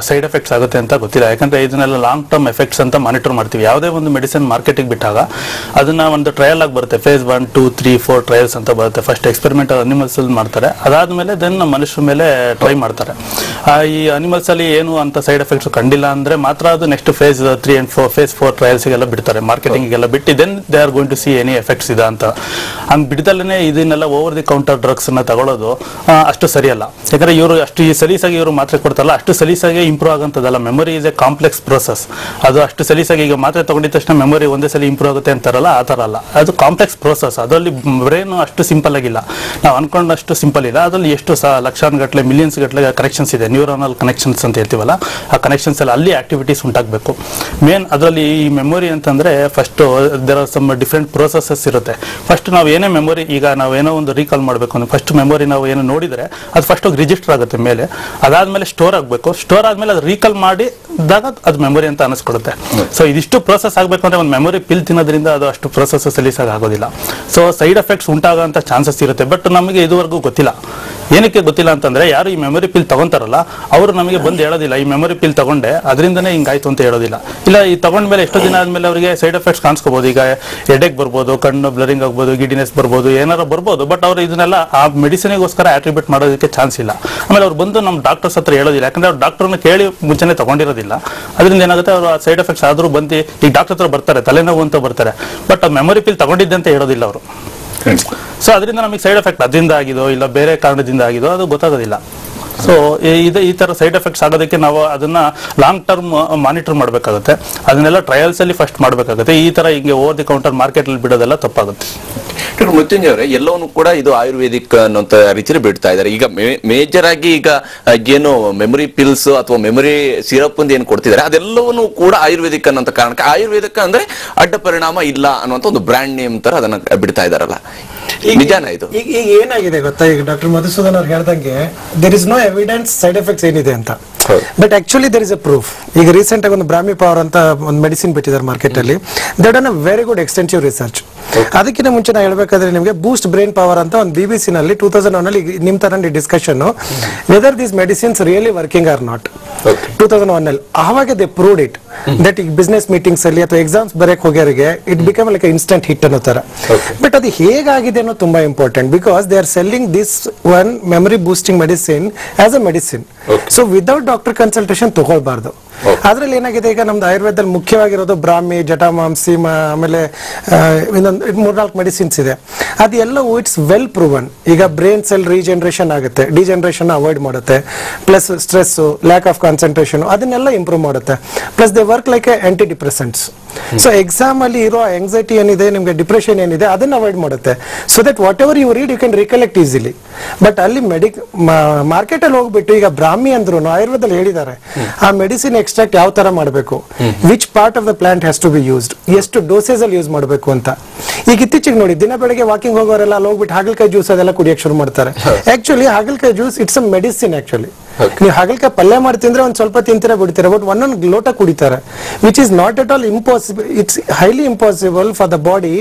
ಸೈಡ್ ಎಫೆಕ್ಟ್ಸ್ ಆಗುತ್ತೆ ಅಂತ ಗೊತ್ತಿಲ್ಲ. ಯಾಕಂದ್ರೆ ಇದನ್ನೆಲ್ಲ ಲಾಂಗ್ ಟರ್ಮ್ ಎಫೆಕ್ಟ್ಸ್ ಅಂತ ಮಾನಿಟರ್ ಮಾಡ್ತೀವಿ. ಯಾವುದೇ ಒಂದು ಮೆಡಿಸಿನ್ ಮಾರ್ಕೆಟಿಗೆ ಬಿಟ್ಟಾಗ ಅದನ್ನ ಒಂದು ಟ್ರಯಲ್ ಆಗಿ ಬರುತ್ತೆ. ಫೇಸ್ 1, 2, 3, 4 ಟ್ರಯಲ್ಸ್ ಅಂತ ಬರುತ್ತೆ. ಫಸ್ಟ್ ಎಕ್ಸ್ಪೆರಿಮೆಂಟಲ್ ಅನಿಮಲ್ಸ್ ಅಲ್ಲಿ ಮಾಡ್ತಾರೆ, ಅದಾದ್ಮೇಲೆ ದೆನ್ ಮನುಷ್ಯರ ಮೇಲೆ ಟ್ರೈ ಮಾಡ್ತಾರೆ. ಈ ಅನಿಮಲ್ಸ್ ಅಲ್ಲಿ ಏನು ಅಂತ ಸೈಡ್ ಎಫೆಕ್ಟ್ಸ್ ಕಂಡಿಲ್ಲ ಅಂದ್ರೆ ಮಾತ್ರ ಅದು next phase 3 and 4 phase 4 trials ಗೆಲ್ಲ ಬಿಡ್ತಾರೆ, ಮಾರ್ಕೆಟಿಂಗ್ ಗೆಲ್ಲ ಬಿಟ್ಟು then they are going to see any effects ಇದೆ ಅಂತ. ಹಂಗ್ ಬಿಡ್ದಲ್ಲೇ ಇದನ್ನೆಲ್ಲ ಓವರ್ ದಿ ಕೌಂಟರ್ ಡ್ರಗ್ಸ್ ನ ತಗೊಳ್ಳೋದು ಅಷ್ಟು ಸರಿಯಲ್ಲ. ಯಾಕಂದ್ರೆ ಇವರು ಅಷ್ಟು ಸಲೀಸಾಗಿ ಇವರು ಮಾತ್ರೆ ಕೊಡ್ತಾರಲ್ಲ, ಅಷ್ಟು ಸಲೀಸಾಗಿ ಇಂಪ್ರೂವ್ ಆಗಂತದಲ್ಲ. Memory is a complex process. ಅದು ಅಷ್ಟು ಸಲೀಸಾಗಿ ಈಗ ಮಾತ್ರೆ ತಗೊಂಡಿದ ತಕ್ಷಣ ಮೆಮೊರಿ ಒಂದೇ ಸಲ ಇಂಪ್ರೂವ್ ಆಗುತ್ತೆ ಅಂತಾರಲ್ಲ, ಆ ತರ ಅಲ್ಲ. ಅದು ಕಾಂಪ್ಲೆಕ್ಸ್ ಪ್ರೋಸೆಸ್. ಅದರಲ್ಲಿ ಬ್ರೈನ್ ಅಷ್ಟು ಸಿಂಪಲ್ ಆಗಿಲ್ಲ, ನಾವು ಅನ್ಕೊಂಡಷ್ಟು ಸಿಂಪಲ್ ಇಲ್ಲ. ಅದರಲ್ಲಿ ಎಷ್ಟು ಲಕ್ಷಾನುಗಟ್ಟಲೆ ಮಿಲಿಯನ್ಸ್ ಗಟ್ಟಲೆ ಕನೆಕ್ಷನ್ಸ್ ಇದೆ, ನ್ಯೂರೋನಲ್ ಕನೆಕ್ಷನ್ಸ್ ಅಂತ ಹೇಳ್ತೀವಲ್ಲ, ಆ ಕನೆಕ್ಷನ್ಸ್ ಎಲ್ಲ ಅಲ್ಲಿ ಆಕ್ಟಿವಿಟೀಸ್ ಉಂಟಾಗಬೇಕು. ಮೇನ್ ಅದರಲ್ಲಿ ಈ ಮೆಮೊರಿ ಅಂತಂದ್ರೆ first there are some different processes ಇರುತ್ತೆ. ಫಸ್ಟ್ ನಾವು ಏನೇ ಮೆಮೊರಿ, ಈಗ ನಾವೇನೋ ಒಂದು ರೀಕಾಲ್ ಮಾಡಬೇಕು ಅಂದ್ರೆ ಫಸ್ಟ್ ಮೆಮೊರಿ ನಾವು ಏನು ನೋಡಿದ್ರೆ ಅದು ಫಸ್ಟ್ ಹೋಗಿ ರಿಜಿಸ್ಟರ್ ಆಗುತ್ತೆ ಮೇಲೆ, ಅದಾದ್ಮೇಲೆ ಸ್ಟೋರ್ ಆಗಬೇಕು. ಸ್ಟೋರ್ ಆದ್ಮೇಲೆ ಅದು ರೀಕಾಲ್ ಮಾಡಿದಾಗ ಅದು ಮೆಮೊರಿ ಅಂತ ಅನಿಸ್ಕೊಡುತ್ತೆ. ಸೊ ಇದಿಷ್ಟು ಪ್ರೋಸೆಸ್ ಆಗಬೇಕು ಅಂದ್ರೆ ಒಂದು ಮೆಮೊರಿ ಪಿಲ್ ತಿನ್ನೋದ್ರಿಂದ ಅದು ಅಷ್ಟು ಪ್ರೋಸೆಸ್ ಸಲೀಸಾಗಿ ಆಗೋದಿಲ್ಲ. ಸೊ ಸೈಡ್ ಎಫೆಕ್ಟ್ಸ್ ಉಂಟಾಗೋಂಥ ಚಾನ್ಸಸ್ ಇರುತ್ತೆ. ಬಟ್ ನಮಗೆ ಇದುವರೆಗೂ ಗೊತ್ತಿಲ್ಲ. ಏನಕ್ಕೆ ಗೊತ್ತಿಲ್ಲ ಅಂತಂದ್ರೆ, ಯಾರು ಈ ಮೆಮೊರಿ ಪಿಲ್ ತಗೊಂತಾರಲ್ಲ ಅವರು ನಮಗೆ ಬಂದು ಹೇಳೋದಿಲ್ಲ ಈ ಮೆಮೊರಿ ಪಿಲ್ ತಗೊಂಡೆ ಅದರಿಂದನೇ ಹಿಂಗಾಯ್ತು ಅಂತ ಹೇಳೋದಿಲ್ಲ. ಇಲ್ಲ, ಈ ತಗೊಂಡ್ಮೇಲೆ ಎಷ್ಟೋ ದಿನ ಆದ್ಮೇಲೆ ಅವರಿಗೆ ಸೈಡ್ ಎಫೆಕ್ಟ್ಸ್ ಕಾಣಿಸ್ಕೋಬಹುದು. ಈಗ ಹೆಡೆಕ್ ಬರ್ಬೋದು, ಕಣ್ಣು ಬ್ಲರಿಂಗ್ ಆಗ್ಬೋದು, ಗಿಡಿನೆಸ್ ಬರ್ಬೋದು, ಏನಾರ ಬರ್ಬೋದು. ಬಟ್ ಅವರು ಇದನ್ನೆಲ್ಲ ಆ ಮೆಡಿಸಿನ್ಗೋಸ್ಕರ ಆಟ್ರಿಬ್ಯೂಟ್ ಮಾಡೋದಕ್ಕೆ ಚಾನ್ಸ್ ಇಲ್ಲ. ಆಮೇಲೆ ಅವ್ರು ಬಂದು ನಮ್ಮ ಡಾಕ್ಟರ್ಸ್ ಹತ್ರ ಹೇಳೋದಿಲ್ಲ, ಯಾಕಂದ್ರೆ ಅವ್ರು ಡಾಕ್ಟರ್ನ ಕೇಳಿ ಮುಂಚೆನೆ ತಗೊಂಡಿರೋದಿಲ್ಲ. ಅದರಿಂದ ಏನಾಗುತ್ತೆ, ಅವರು ಆ ಸೈಡ್ ಎಫೆಕ್ಟ್ಸ್ ಆದ್ರೂ ಬಂದು ಈಗ ಡಾಕ್ಟರ್ ಹತ್ರ ಬರ್ತಾರೆ, ತಲೆನೋವು ಅಂತ ಬರ್ತಾರೆ, ಬಟ್ ಆ ಮೆಮೊರಿ ಪಿಲ್ ತಗೊಂಡಿದ್ದೆ ಅಂತ ಹೇಳೋದಿಲ್ಲ ಅವರು. ಸೊ ಅದರಿಂದ ನಮಗೆ ಸೈಡ್ ಎಫೆಕ್ಟ್ ಅದರಿಂದ ಆಗಿದೋ ಇಲ್ಲ ಬೇರೆ ಕಾರಣದಿಂದ ಆಗಿದೋ ಅದು ಗೊತ್ತಾಗೋದಿಲ್ಲ. ಸೊ ಈ ತರ ಸೈಡ್ ಎಫೆಕ್ಟ್ಸ್ ಆಗೋದಕ್ಕೆ ನಾವು ಅದನ್ನ ಲಾಂಗ್ ಟರ್ಮ್ ಮಾನಿಟರ್ ಮಾಡಬೇಕಾಗುತ್ತೆ. ಅದನ್ನೆಲ್ಲ ಟ್ರಯಲ್ಸ್ ಅಲ್ಲಿ ಫಸ್ಟ್ ಮಾಡಬೇಕಾಗುತ್ತೆ. ಈ ತರ ಹಿಂಗೆ ಓವರ್ ದಿ ಕೌಂಟರ್ ಮಾರ್ಕೆಟ್ ಅಲ್ಲಿ ಬಿಡೋದೆಲ್ಲ ತಪ್ಪಾಗುತ್ತೆ. ಮೃತ್ಯುಂಜಯ ಅವರೇ, ಎಲ್ಲವನ್ನು ಕೂಡ ಇದು ಆಯುರ್ವೇದಿಕ್ ಅನ್ನೋಂತ ರೀತಿಯಲ್ಲಿ ಬಿಡ್ತಾ ಇದ್ದಾರೆ. ಈಗ ಮೇಜರ್ ಆಗಿ ಈಗ ಏನು ಮೆಮೊರಿ ಪಿಲ್ಸ್ ಅಥವಾ ಮೆಮೊರಿ ಸಿರಪ್ ಅಂತ ಏನು ಕೊಡ್ತಿದ್ದಾರೆ ಅದೆಲ್ಲವನ್ನೂ ಕೂಡ ಆಯುರ್ವೇದಿಕ್ ಅನ್ನೋಂತ ಕಾರಣಕ್ಕೆ, ಆಯುರ್ವೇದಿಕ್ ಅಂದ್ರೆ ಅಡ್ಡ ಪರಿಣಾಮ ಇಲ್ಲ ಅನ್ನುವಂತ ಒಂದು ಬ್ರ್ಯಾಂಡ್ ನೇಮ್ ತರ ಅದನ್ನ ಬಿಡ್ತಾ ಇದಾರಲ್ಲ, ನಿಜಾನ ಇದು? ಈಗ ಏನಾಗಿದೆ ಗೊತ್ತಾ, ಈಗ ಡಾಕ್ಟರ್ ಮಧುಸೂದನ್ ಅವ್ರು ಹೇಳ್ದಂಗೆ there is no evidence side effects ಏನಿದೆ ಅಂತ. But actually there is a proof. ಈಗ ರೀಸೆಂಟ್ ಆಗಿ ಒಂದು ಬ್ರಾಹ್ಮಿ ಪವರ್ ಅಂತ ಒಂದು ಮೆಡಿಸಿನ್ ಬಿಟ್ಟಿದ್ದಾರೆ ಮಾರ್ಕೆಟ್ ಅಲ್ಲಿ. They done a very good extensive research. ಅದಕ್ಕಿಂತ ಮುಂಚೆ ನಾ ಹೇಳ್ಬೇಕಾದ್ರೆ ನಿಮಗೆ ಬೂಸ್ಟ್ ಬ್ರೈನ್ ಪವರ್ ಅಂತ ಒಂದು BBC ನಲ್ಲಿ 2001 ಅಲ್ಲಿ ನಿಮ್ ತರ discussion whether these medicines really working or not 2001 ಅಲ್ಲಿ. ಆವಾಗ ದೇ ಪ್ರೂವ್ಡ್ ಇಟ್ ದಟ್ ಈಗ ಬಿಸ್ನೆಸ್ ಮೀಟಿಂಗ್ಸ್ ಅಲ್ಲಿ ಅಥವಾ ಎಕ್ಸಾಮ್ಸ್ ಬರೆಯಕ್ ಹೋಗೋರಿಗೆ it become like instant hit ಅನ್ನೋ ತರ. ಬಟ್ ಅದು ಹೇಗಾಗಿದೆ ಅನ್ನೋ ತುಂಬಾ important, because they are selling this one memory boosting medicine as a medicine. So without doctor consultation ತಗೊಳ್ಬಾರ್ದು. ಅದ್ರಲ್ಲಿ ಏನಾಗಿದೆ, ಈಗ ನಮ್ದು ಆಯುರ್ವೇದದಲ್ಲಿ ಮುಖ್ಯವಾಗಿರೋದು ಬ್ರಾಹ್ಮಿ, ಜಟಾಮಾಂಸಿ, ಆಮೇಲೆ ಇನ್ನೊಂದು 3-4 ಮೆಡಿಸಿನ್ಸ್ ಇದೆ. ಅದೆಲ್ಲವೂ ಇಟ್ಸ್ ವೆಲ್ ಪ್ರೂವನ್. ಈಗ ಬ್ರೈನ್ ಸೆಲ್ ರೀಜನರೇಷನ್ ಆಗುತ್ತೆ, ಡಿಜನರೇಷನ್ ಅವಾಯ್ಡ್ ಮಾಡುತ್ತೆ, plus stress, lack of concentration ಅದನ್ನೆಲ್ಲ ಇಂಪ್ರೂವ್ ಮಾಡುತ್ತೆ. Plus they work like a anti depressants. So exam ಅಲ್ಲಿ ಇರೋ ಆಂಗ್ಸೈಟಿ ಏನಿದೆ, ನಿಮ್ಗೆ ಡಿಪ್ರೆಷನ್ ಏನಿದೆ ಅದನ್ನ ಅವಾಯ್ಡ್ ಮಾಡುತ್ತೆ. So that whatever you read you can recollect easily. But ಅಲ್ಲಿ ಮಾರ್ಕೆಟ್ ಅಲ್ಲಿ ಹೋಗ್ಬಿಟ್ಟು ಈಗ ಬ್ರಾಹ್ಮಿ ಅಂದ್ರು ಆಯುರ್ವೇದದಲ್ಲಿ ಹೇಳಿದ್ದಾರೆ ಆ ಮೆಡಿಸಿನ್ ಎಕ್ಸ್ಟ್ರಾಕ್ಟ್ ಯಾವ ತರ ಮಾಡಬೇಕು, which part of the plant has to be used, ಎಷ್ಟು ಡೋಸೇಜ್ ಅಲ್ಲಿ ಯೂಸ್ ಮಾಡಬೇಕು ಅಂತ. ಈಗ ಇತ್ತೀಚೆಗೆ ನೋಡಿ, ದಿನ ಬೆಳಗ್ಗೆ ವಾಕಿಂಗ್ ಹೋಗೋರೆಲ್ಲ ಅಲ್ಲಿ ಹೋಗ್ಬಿಟ್ಟು ಹಾಗಲಕಾಯಿ ಜ್ಯೂಸ್ ಅದೆಲ್ಲ ಕುಡಿಯಕ್ಕೆ ಶುರು ಮಾಡ್ತಾರೆ. ಆಕ್ಚುಲಿ ಹಾಗಲಕಾಯಿ juice it's a medicine. Actually ನೀವು ಹಾಗಲಕಾಯಿ ಪಲ್ಯ ಮಾಡಿ ತಿಂದ್ರೆ ಒಂದ್ ಸ್ವಲ್ಪ ತಿಂತೀರಾ ಬಿಡ್ತೀರಾ, ಬಟ್ ಒಂದೊಂದು ಲೋಟ ಕುಡಿತಾರೆ, which is not at all impossible. It's highly impossible for the body.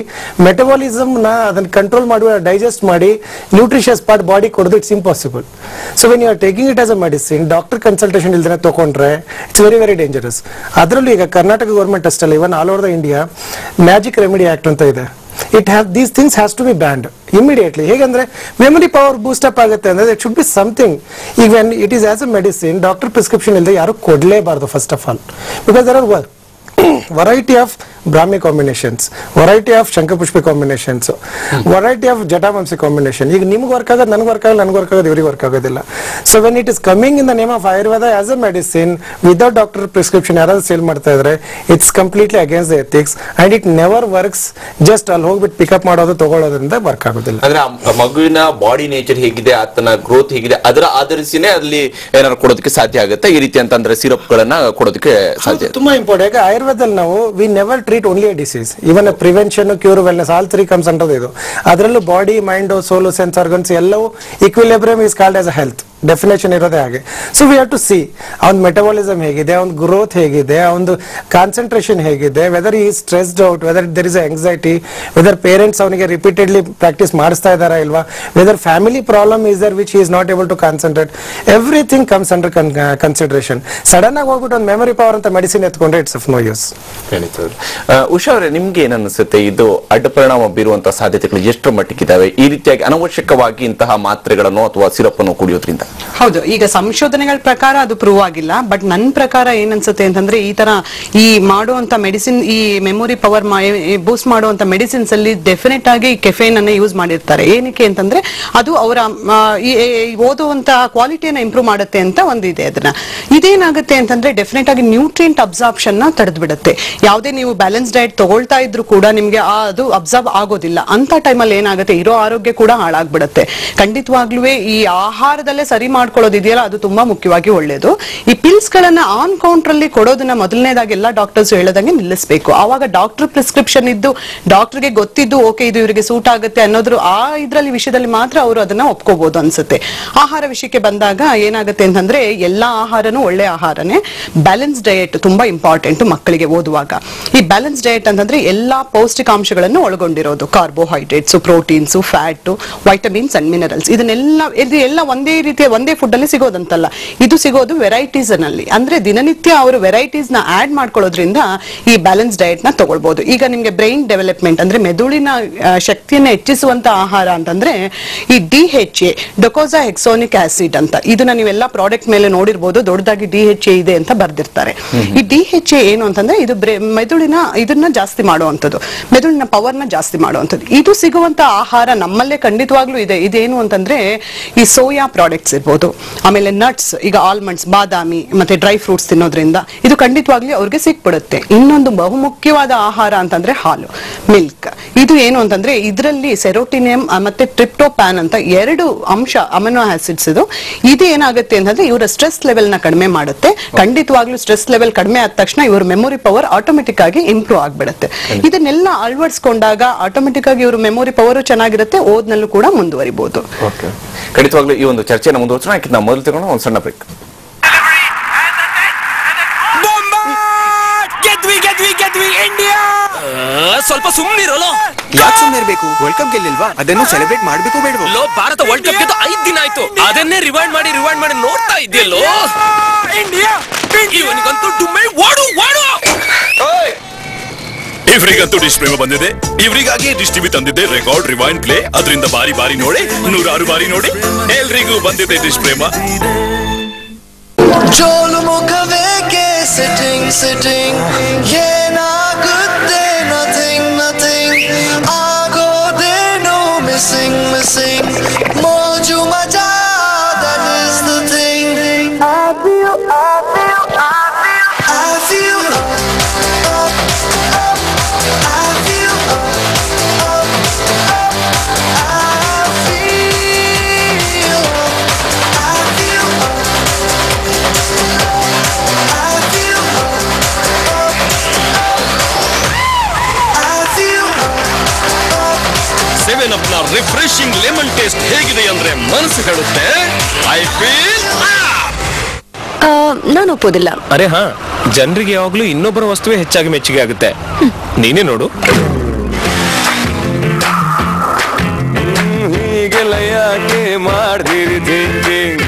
Metabolism ನ ಅದನ್ನ ಕಂಟ್ರೋಲ್ ಮಾಡುವ, ಡೈಜೆಸ್ಟ್ ಮಾಡಿ ನ್ಯೂಟ್ರಿಷಿಯಸ್ ಪಾರ್ಟ್ ಬಾಡಿ ಕೊಡೋದು it's impossible. So when you are taking it as a medicine, doctor consultation ಇಲ್ದೇ ತಗೊಂಡ್ರೆ it's very very dangerous. ಅದರಲ್ಲೂ ಈಗ Karnataka government ಅಷ್ಟಲ್ಲ, even all over the India magic remedy act ಅಂತ ಇದೆ. these things has to be banned immediately. ಹೇಗಂದ್ರೆ memory power boost up ಆಗುತ್ತೆ ಅಂದ್ರೆ ಇಟ್ ಶುಡ್ ಬಿ ಸಮಥಿಂಗ್. ಈಗ when it is as a medicine, doctor prescription ಇಲ್ಲದೆ ಯಾರು ಕೊಡ್ಲೇಬಾರ್ದು first of all. Because there are variety of Brahmi combinations, variety of Shankarpushpi combinations, variety of Jatamamsi combination. ಈಗ ನಿಮಗೆ work ಆಗೋದು ನನಗೆ work ಆಗಲ್ಲ, ನನಗೆ ವರ್ಕ್ ಆಗೋದು ಇವರಿಗೆ ವರ್ಕ್ ಆಗೋದಿಲ್ಲ. So when it is coming in the name of Ayurveda as a medicine without doctor prescription ಯಾರಾದ್ರೂ ಸೇಲ್ ಮಾಡ್ತಾ ಇದ್ರೆ it's completely against the ethics and it never works. Just ಅಲ್ಲಿ ಹೋಗ್ಬಿಟ್ಟು ಪಿಕಪ್ ಮಾಡೋದು ತಗೊಳ್ಳೋದ್ರಿಂದ ವರ್ಕ್ ಆಗೋದಿಲ್ಲ. ಅಂದ್ರೆ ಮಗುವಿನ ಬಾಡಿ ನೇಚರ್ ಹೇಗಿದೆ, ಆತನ ಗ್ರೋತ್ ಹೇಗಿದೆ ಅದರ ಆಧರಿಸಿನೇ ಅಲ್ಲಿ ಏನಾದ್ರು ಕೊಡೋದಕ್ಕೆ ಸಾಧ್ಯ ಆಗುತ್ತೆ. ಈ ರೀತಿ ಅಂತಂದ್ರೆ ಸಿರಪ್ ಗಳನ್ನ ಕೊಡೋದಕ್ಕೆ ಸಾಧ್ಯ. ತುಂಬಾ ಇಂಪಾರ್ಟೆಂಟ್. ಆಯುರ್ವೇದದಲ್ಲಿ ನಾವು we never treat only a disease, even prevention, cure, wellness all three comes under ಇದು. ಅದರಲ್ಲೂ body, mind, soul, sense organs ಎಲ್ಲವೂ equilibrium is called as a health. Definition ಇರೋದೇ ಹಾಗೆ. So we have to see ಅವ್ನ metabolism ಹೇಗಿದೆ, ಅವ್ನ growth ಹೇಗಿದೆ, ಅವ್ನ ಕಾನ್ಸಂಟ್ರೇಷನ್ ಹೇಗಿದೆ, ವೆದರ್ ಈ stressed out, whether there is anxiety, whether parents ಅವನಿಗೆ ರಿಪೀಟೆಡ್ಲಿ ಪ್ರಾಕ್ಟೀಸ್ ಮಾಡಿಸ್ತಾ ಇದಾರಾ ಇಲ್ವಾ, whether family problem is there which is not able to concentrate, everything comes under consideration. Sudden ಆಗಿ ಹೋಗ್ಬಿಟ್ಟು ಒಂದು ಮೆಮೊರಿ ಪವರ್ ಅಂತ ಮೆಡಿಸಿನ್ ಎತ್ಕೊಂಡ್ರೆ it's of no use. Usha ಅವರೇ, ನಿಮ್ಗೆ ಏನನ್ನಿಸುತ್ತೆ, ಇದು ಅಡ್ಡ ಪರಿಣಾಮ ಬೀರುವಂತಹ ಸಾಧ್ಯತೆಗಳು ಎಷ್ಟರ ಮಟ್ಟಿಗಿದ್ದಾವೆ ಈ ರೀತಿಯಾಗಿ ಅನವಶ್ಯಕವಾಗಿ ಇಂತಹ ಮಾತ್ರೆಗಳನ್ನು ಅಥವಾ ಸಿರಪ್ ಅನ್ನು ಕುಡಿಯೋದ್ರಿಂದ? ಹೌದು, ಈಗ ಸಂಶೋಧನೆಗಳ ಪ್ರಕಾರ ಅದು ಪ್ರೂವ್ ಆಗಿಲ್ಲ. ಬಟ್ ನನ್ನ ಪ್ರಕಾರ ಏನನ್ಸುತ್ತೆ ಅಂತಂದ್ರೆ, ಈ ತರ ಈ ಮಾಡುವಂತ ಮೆಡಿಸಿನ್, ಈ ಮೆಮೊರಿ ಪವರ್ ಬೂಸ್ಟ್ ಮಾಡುವಂತ ಮೆಡಿಸಿನ್ಸ್ ಅಲ್ಲಿ ಡೆಫಿನೆಟ್ ಆಗಿ ಕೆಫೇನ್ ಅನ್ನ ಯೂಸ್ ಮಾಡಿರ್ತಾರೆ. ಏನಕ್ಕೆ ಅಂತಂದ್ರೆ ಅದು ಅವರ ಓದುವಂತ ಕ್ವಾಲಿಟಿಯನ್ನ ಇಂಪ್ರೂವ್ ಮಾಡುತ್ತೆ ಅಂತ ಒಂದಿದೆ. ಅದನ್ನ ಇದೇನಾಗುತ್ತೆ ಅಂತಂದ್ರೆ ಡೆಫಿನೆಟ್ ಆಗಿ ನ್ಯೂಟ್ರಿಯೆಂಟ್ ಅಬ್ಸಾರ್ಪ್ಷನ್ ನ ತಡೆದು ಬಿಡುತ್ತೆ. ಯಾವುದೇ ನೀವು ಬ್ಯಾಲೆನ್ಸ್ ಡಯಟ್ ತಗೊಳ್ತಾ ಇದ್ರು ಕೂಡ ನಿಮ್ಗೆ ಅದು ಅಬ್ಸರ್ವ್ ಆಗೋದಿಲ್ಲ. ಅಂತ ಟೈಮಲ್ಲಿ ಏನಾಗುತ್ತೆ, ಇರೋ ಆರೋಗ್ಯ ಕೂಡ ಹಾಳಾಗ್ಬಿಡುತ್ತೆ. ಖಂಡಿತವಾಗ್ಲೂ ಈ ಆಹಾರದಲ್ಲೇ ಸರಿ ಮಾಡ್ಕೊಳ್ಳೋದಿದೆಯಲ್ಲ, ಅದು ತುಂಬಾ ಮುಖ್ಯವಾಗಿ ಒಳ್ಳೇದು. ಈ ಪಿಲ್ಸ್ ಗಳನ್ನ ಆನ್ ಕೌಂಟರ್ ಅಲ್ಲಿ ಕೊಡೋದನ್ನ ಮೊದಲನೇದಾಗಿ ಎಲ್ಲಾ ಡಾಕ್ಟರ್ಸ್ ಹೇಳೋದಂಗೆ ನಿಲ್ಲಿಸಬೇಕು. ಆವಾಗ ಡಾಕ್ಟರ್ ಪ್ರಿಸ್ಕ್ರಿಪ್ಷನ್ ಇದ್ದು ಡಾಕ್ಟರ್ಗೆ ಗೊತ್ತಿದ್ದು ಓಕೆ ಇದು ಇವರಿಗೆ ಸೂಟ್ ಆಗುತ್ತೆ ಅನ್ನೋದ್ರ ಇದರಲ್ಲಿ ವಿಷಯದಲ್ಲಿ ಮಾತ್ರ ಅವರು ಅದನ್ನ ಒಪ್ಕೋಬಹುದು ಅನ್ಸುತ್ತೆ. ಆಹಾರ ವಿಷಯಕ್ಕೆ ಬಂದಾಗ ಏನಾಗುತ್ತೆ ಅಂತಂದ್ರೆ, ಎಲ್ಲಾ ಆಹಾರನೂ ಒಳ್ಳೆ ಆಹಾರನೇ. ಬ್ಯಾಲೆನ್ಸ್ ಡಯಟ್ ತುಂಬಾ ಇಂಪಾರ್ಟೆಂಟ್ ಮಕ್ಕಳಿಗೆ ಓದುವಾಗ. ಈ ಬ್ಯಾಲೆನ್ಸ್ ಡಯಟ್ ಅಂತಂದ್ರೆ ಎಲ್ಲಾ ಪೌಷ್ಟಿಕಾಂಶಗಳನ್ನು ಒಳಗೊಂಡಿರೋದು, carbohydrates, proteins, fat, vitamins and minerals. ಇದೆಲ್ಲ ಒಂದೇ ಫುಡ್ ಅಲ್ಲಿ ಸಿಗೋದಂತಲ್ಲ, ಇದು ಸಿಗೋದು ವೆರೈಟೀಸ್ ನಲ್ಲಿ. ಅಂದ್ರೆ ದಿನನಿತ್ಯ ಅವರು ವೆರೈಟೀಸ್ ನ ಆಡ್ ಮಾಡ್ಕೊಳ್ಳೋದ್ರಿಂದ ಈ ಬ್ಯಾಲೆನ್ಸ್ ಡಯಟ್ ನ ತಗೊಳ್ಬಹುದು. ಈಗ ನಿಮ್ಗೆ ಬ್ರೈನ್ ಡೆವಲಪ್ಮೆಂಟ್ ಅಂದ್ರೆ ಮೆದುಳಿನ ಶಕ್ತಿಯನ್ನು ಹೆಚ್ಚಿಸುವಂತ ಆಹಾರ ಅಂತಂದ್ರೆ ಈ DHA, ಡೊಕೋಸಾ ಹೆಕ್ಸೋನಿಕ್ ಆಸಿಡ್ ಅಂತ, ಇದನ್ನ ನೀವೆಲ್ಲ ಪ್ರಾಡಕ್ಟ್ ಮೇಲೆ ನೋಡಿರ್ಬೋದು, ದೊಡ್ಡದಾಗಿ DHA ಇದೆ ಅಂತ ಬರ್ದಿರ್ತಾರೆ. ಈ DHA ಏನು ಅಂತಂದ್ರೆ ಇದು ಮೆದುಳಿನ ಇದನ್ನ ಜಾಸ್ತಿ ಮಾಡುವಂಥದ್ದು, ಮೆದುಳಿನ ಪವರ್ ನ ಜಾಸ್ತಿ ಮಾಡುವಂಥದ್ದು. ಇದು ಸಿಗುವಂತ ಆಹಾರ ನಮ್ಮಲ್ಲೇ ಖಂಡಿತವಾಗ್ಲೂ ಇದೆ. ಇದೇನು ಅಂತಂದ್ರೆ ಈ ಸೋಯಾ ಪ್ರಾಡಕ್ಟ್ಸ್ ಇರ್ಬೋದು, ಆಮೇಲೆ ನಟ್ಸ್, ಈಗ ಆಲ್ಮಂಡ್ಸ್, ಬಾದಾಮಿ ಮತ್ತೆ ಡ್ರೈ ಫ್ರೂಟ್ಸ್ ತಿನ್ನೋದ್ರಿಂದ ಇದು ಖಂಡಿತವಾಗ್ಲೂ ಅವ್ರಿಗೆ ಸಿಕ್ಬಿಡುತ್ತೆ. ಇನ್ನೊಂದು ಬಹುಮುಖ್ಯವಾದ ಆಹಾರ ಅಂತಂದ್ರೆ ಹಾಲು, ಮಿಲ್ಕ್. ಇದು ಏನು ಅಂತಂದ್ರೆ ಇದರಲ್ಲಿ ಸೆರೋಟಿನಿಯಂ ಮತ್ತೆ ಟ್ರಿಪ್ಟೋಪ್ಯಾನ್ ಅಂತ 2 ಅಂಶ ಅಮಿನೋ ಆಸಿಡ್ಸ್ ಇದು ಏನಾಗುತ್ತೆ ಅಂತಂದ್ರೆ ಇವರ ಸ್ಟ್ರೆಸ್ ಲೆವೆಲ್ ನ ಕಡಿಮೆ ಮಾಡುತ್ತೆ. ಖಂಡಿತವಾಗ್ಲೂ ಸ್ಟ್ರೆಸ್ ಲೆವೆಲ್ ಕಡಿಮೆ ಆದ ತಕ್ಷಣ ಇವ್ರ ಮೆಮೊರಿ ಪವರ್ ಆಟೋಮೆಟಿಕ್ ಆಗಿ ಇಂಪ್ರೂವ್ ಆಗ್ಬಿಡುತ್ತೆ. ಇದನ್ನೆಲ್ಲ ಅಳವಡಿಸಿಕೊಂಡಾಗ ಆಟೋಮೆಟಿಕ್ ಆಗಿ ಇವ್ರ ಮೆಮೊರಿ ಪವರ್ ಚೆನ್ನಾಗಿರುತ್ತೆ, ಓದ್ನಲ್ಲೂ ಕೂಡ ಮುಂದುವರಿಬಹುದು. ಖಂಡಿತವಾಗ್ಲೂ ಈ ಒಂದು ಚರ್ಚೆನ ಮುಂದುವರಿಸೋಣ. ನಾವು ಮೊದಲು ತಗೊಂಡು ಒಂದು ಸಣ್ಣ ಬ್ರೇಕ್. ಸ್ವಲ್ಪ ಸುಮ್ಮನಿರಲ್ಲ. ಯಾಕೆ ಸುಮ್ಮನೆ ಇರಬೇಕು? ವರ್ಲ್ಡ್ ಕಪ್ ಗೆಲ್ಲಿಲ್ವಾ, ಅದನ್ನು ಸೆಲೆಬ್ರೇಟ್ ಮಾಡಬೇಕು ಬೇಡವೋ? ಭಾರತ ವರ್ಲ್ಡ್ ಕಪ್ ಗೆದ್ದು 5 ದಿನ ಆಯ್ತು, ಅದನ್ನೇ ರಿವೈಂಡ್ ಮಾಡಿ ನೋಡ್ತಾ ಇದೆಯಲ್ಲೋ. ಇಂಡಿಯಾ ಇವನಿಗಂತೂ ಡುಮ್ಮೆ ಓಡು. ಇವರಿಗಂತೂ ಡಿಶ್ ಪ್ರೇಮ ಬಂದಿದೆ. ಇವರಿಗಾಗಿ ಡಿಶ್ ಟಿವಿ ತಂದಿದೆ ರೆಕಾರ್ಡ್ ರಿವೈಂಡ್ ಪ್ಲೇ. ಅದರಿಂದ ಬಾರಿ ನೋಡಿ, 106 ಬಾರಿ ನೋಡಿ. ಎಲ್ರಿಗೂ ಬಂದಿದೆ ಡಿಶ್ ಪ್ರೇಮ. ಜೋಲು ಮುಖವೇಕೆ ಸಿಟ್ಟಿಂಗ್ ಏನಾಗುತ್ತೆ nothing ಆಗೋದೇನು ಮಿಸ್ಸಿಂಗ್ ಮೋಜು ಮಜಾ that is the thing. I feel ನ ರಿಫ್ರೆಶಿಂಗ್ ಲೆಮನ್ ಟೇಸ್ಟ್ ಹೇಗಿದೆ ಅಂದ್ರೆ ಮನಸ್ಸು ಹೇಳುತ್ತೆ ಐ ಫೀಲ್. ನಾನು ಒಪ್ಪೋದಿಲ್ಲ. ಅರೆ ಹಾ, ಜನರಿಗೆ ಯಾವಾಗ್ಲೂ ಇನ್ನೊಬ್ಬರ ವಸ್ತುವೇ ಹೆಚ್ಚಾಗಿ ಮೆಚ್ಚುಗೆ ಆಗುತ್ತೆ. ನೀನೇ ನೋಡು. ಹೀಗೆಲ್ಲ ಯಾಕೆ ಮಾಡ್ದಿರಿ ಥಿಂಕಿಂಗ್?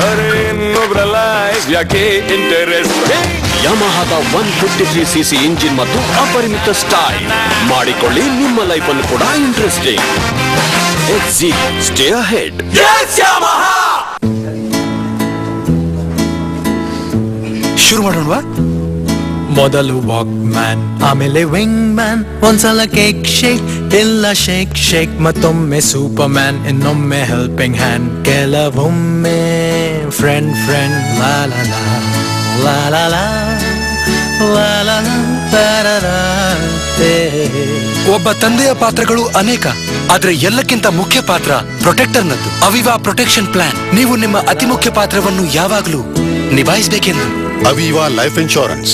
ಅರೆ ಇನ್ನೊಬ್ರ ಲೈಫ್ ಯಾಕೆ ಇಂಟರೆಸ್ಟ್? ಯಮಹದ 153cc ಇಂಜಿನ್ ಮತ್ತು ಅಪರಿಮಿತ ಸ್ಟೈಲ್ ಮಾಡಿಕೊಳ್ಳಿ ನಿಮ್ಮ ಲೈಫ್ ಅನ್ನು ಕೂಡ interesting. XZ, stay ahead. Yes, Yamaha! ಶುರು ಮಾಡೋಣವಾ? ಮೊದಲು ವಾಕ್ ಮ್ಯಾನ್, ಆಮೇಲೆ ವಿಂಗ್ ಮ್ಯಾನ್, ಒಂದ್ಸಲ ಕೇಕ್ ಶೇಕ್, ಇಲ್ಲ ಶೇಕ್ ಮತ್ತೊಮ್ಮೆ ಸೂಪರ್ ಮ್ಯಾನ್, ಇನ್ನೊಮ್ಮೆ ಹೆಲ್ಪಿಂಗ್ ಹ್ಯಾಂಡ್, ಕೆಲವೊಮ್ಮೆ ಫ್ರೆಂಡ್ ಲಾ ಲಾ ಲಾ ಲಾ ಲಾ ಲಾ ಲಾ ಲಾ ಲಾ. ಒಬ್ಬ ತಂದೆಯ ಪಾತ್ರಗಳು ಅನೇಕ, ಆದ್ರೆ ಎಲ್ಲಕ್ಕಿಂತ ಮುಖ್ಯ ಪಾತ್ರ ಪ್ರೊಟೆಕ್ಟರ್ನದ್ದು. Aviva protection plan. ನೀವು ನಿಮ್ಮ ಅತಿ ಮುಖ್ಯ ಪಾತ್ರವನ್ನು ಯಾವಾಗಲೂ ನಿಭಾಯಿಸಬೇಕೆಂದು. Aviva life insurance.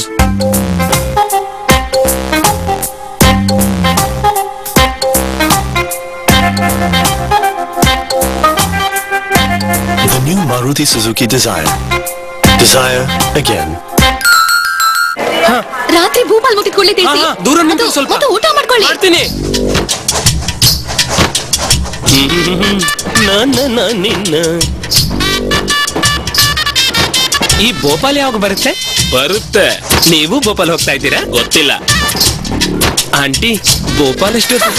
Maruti Suzuki Dzire. Desire again. ರಾತ್ರಿ ಭೂಪಾಲ್ ಮುಟ್ಟಿಕೊಳ್ಳಿ ತಿಳಿಸಿ. ದೂರ ನಿಂತು ಸ್ವಲ್ಪ. ಮತ್ತು ಊಟ ಮಾಡ್ಕೊಳ್ಳಿ. ಮಾಡ್ತೀನಿ. ನಿನ್ನ ಈ ಭೋಪಾಲ್ ಯಾವಾಗ ಬರುತ್ತೆ? ಬರುತ್ತೆ. ನೀವು ಭೋಪಾಲ್ ಹೋಗ್ತಾ ಇದ್ದೀರಾ? ಗೊತ್ತಿಲ್ಲ. ಆಂಟಿ ಭೋಪಾಲ್ ಎಷ್ಟೊತ್ತು?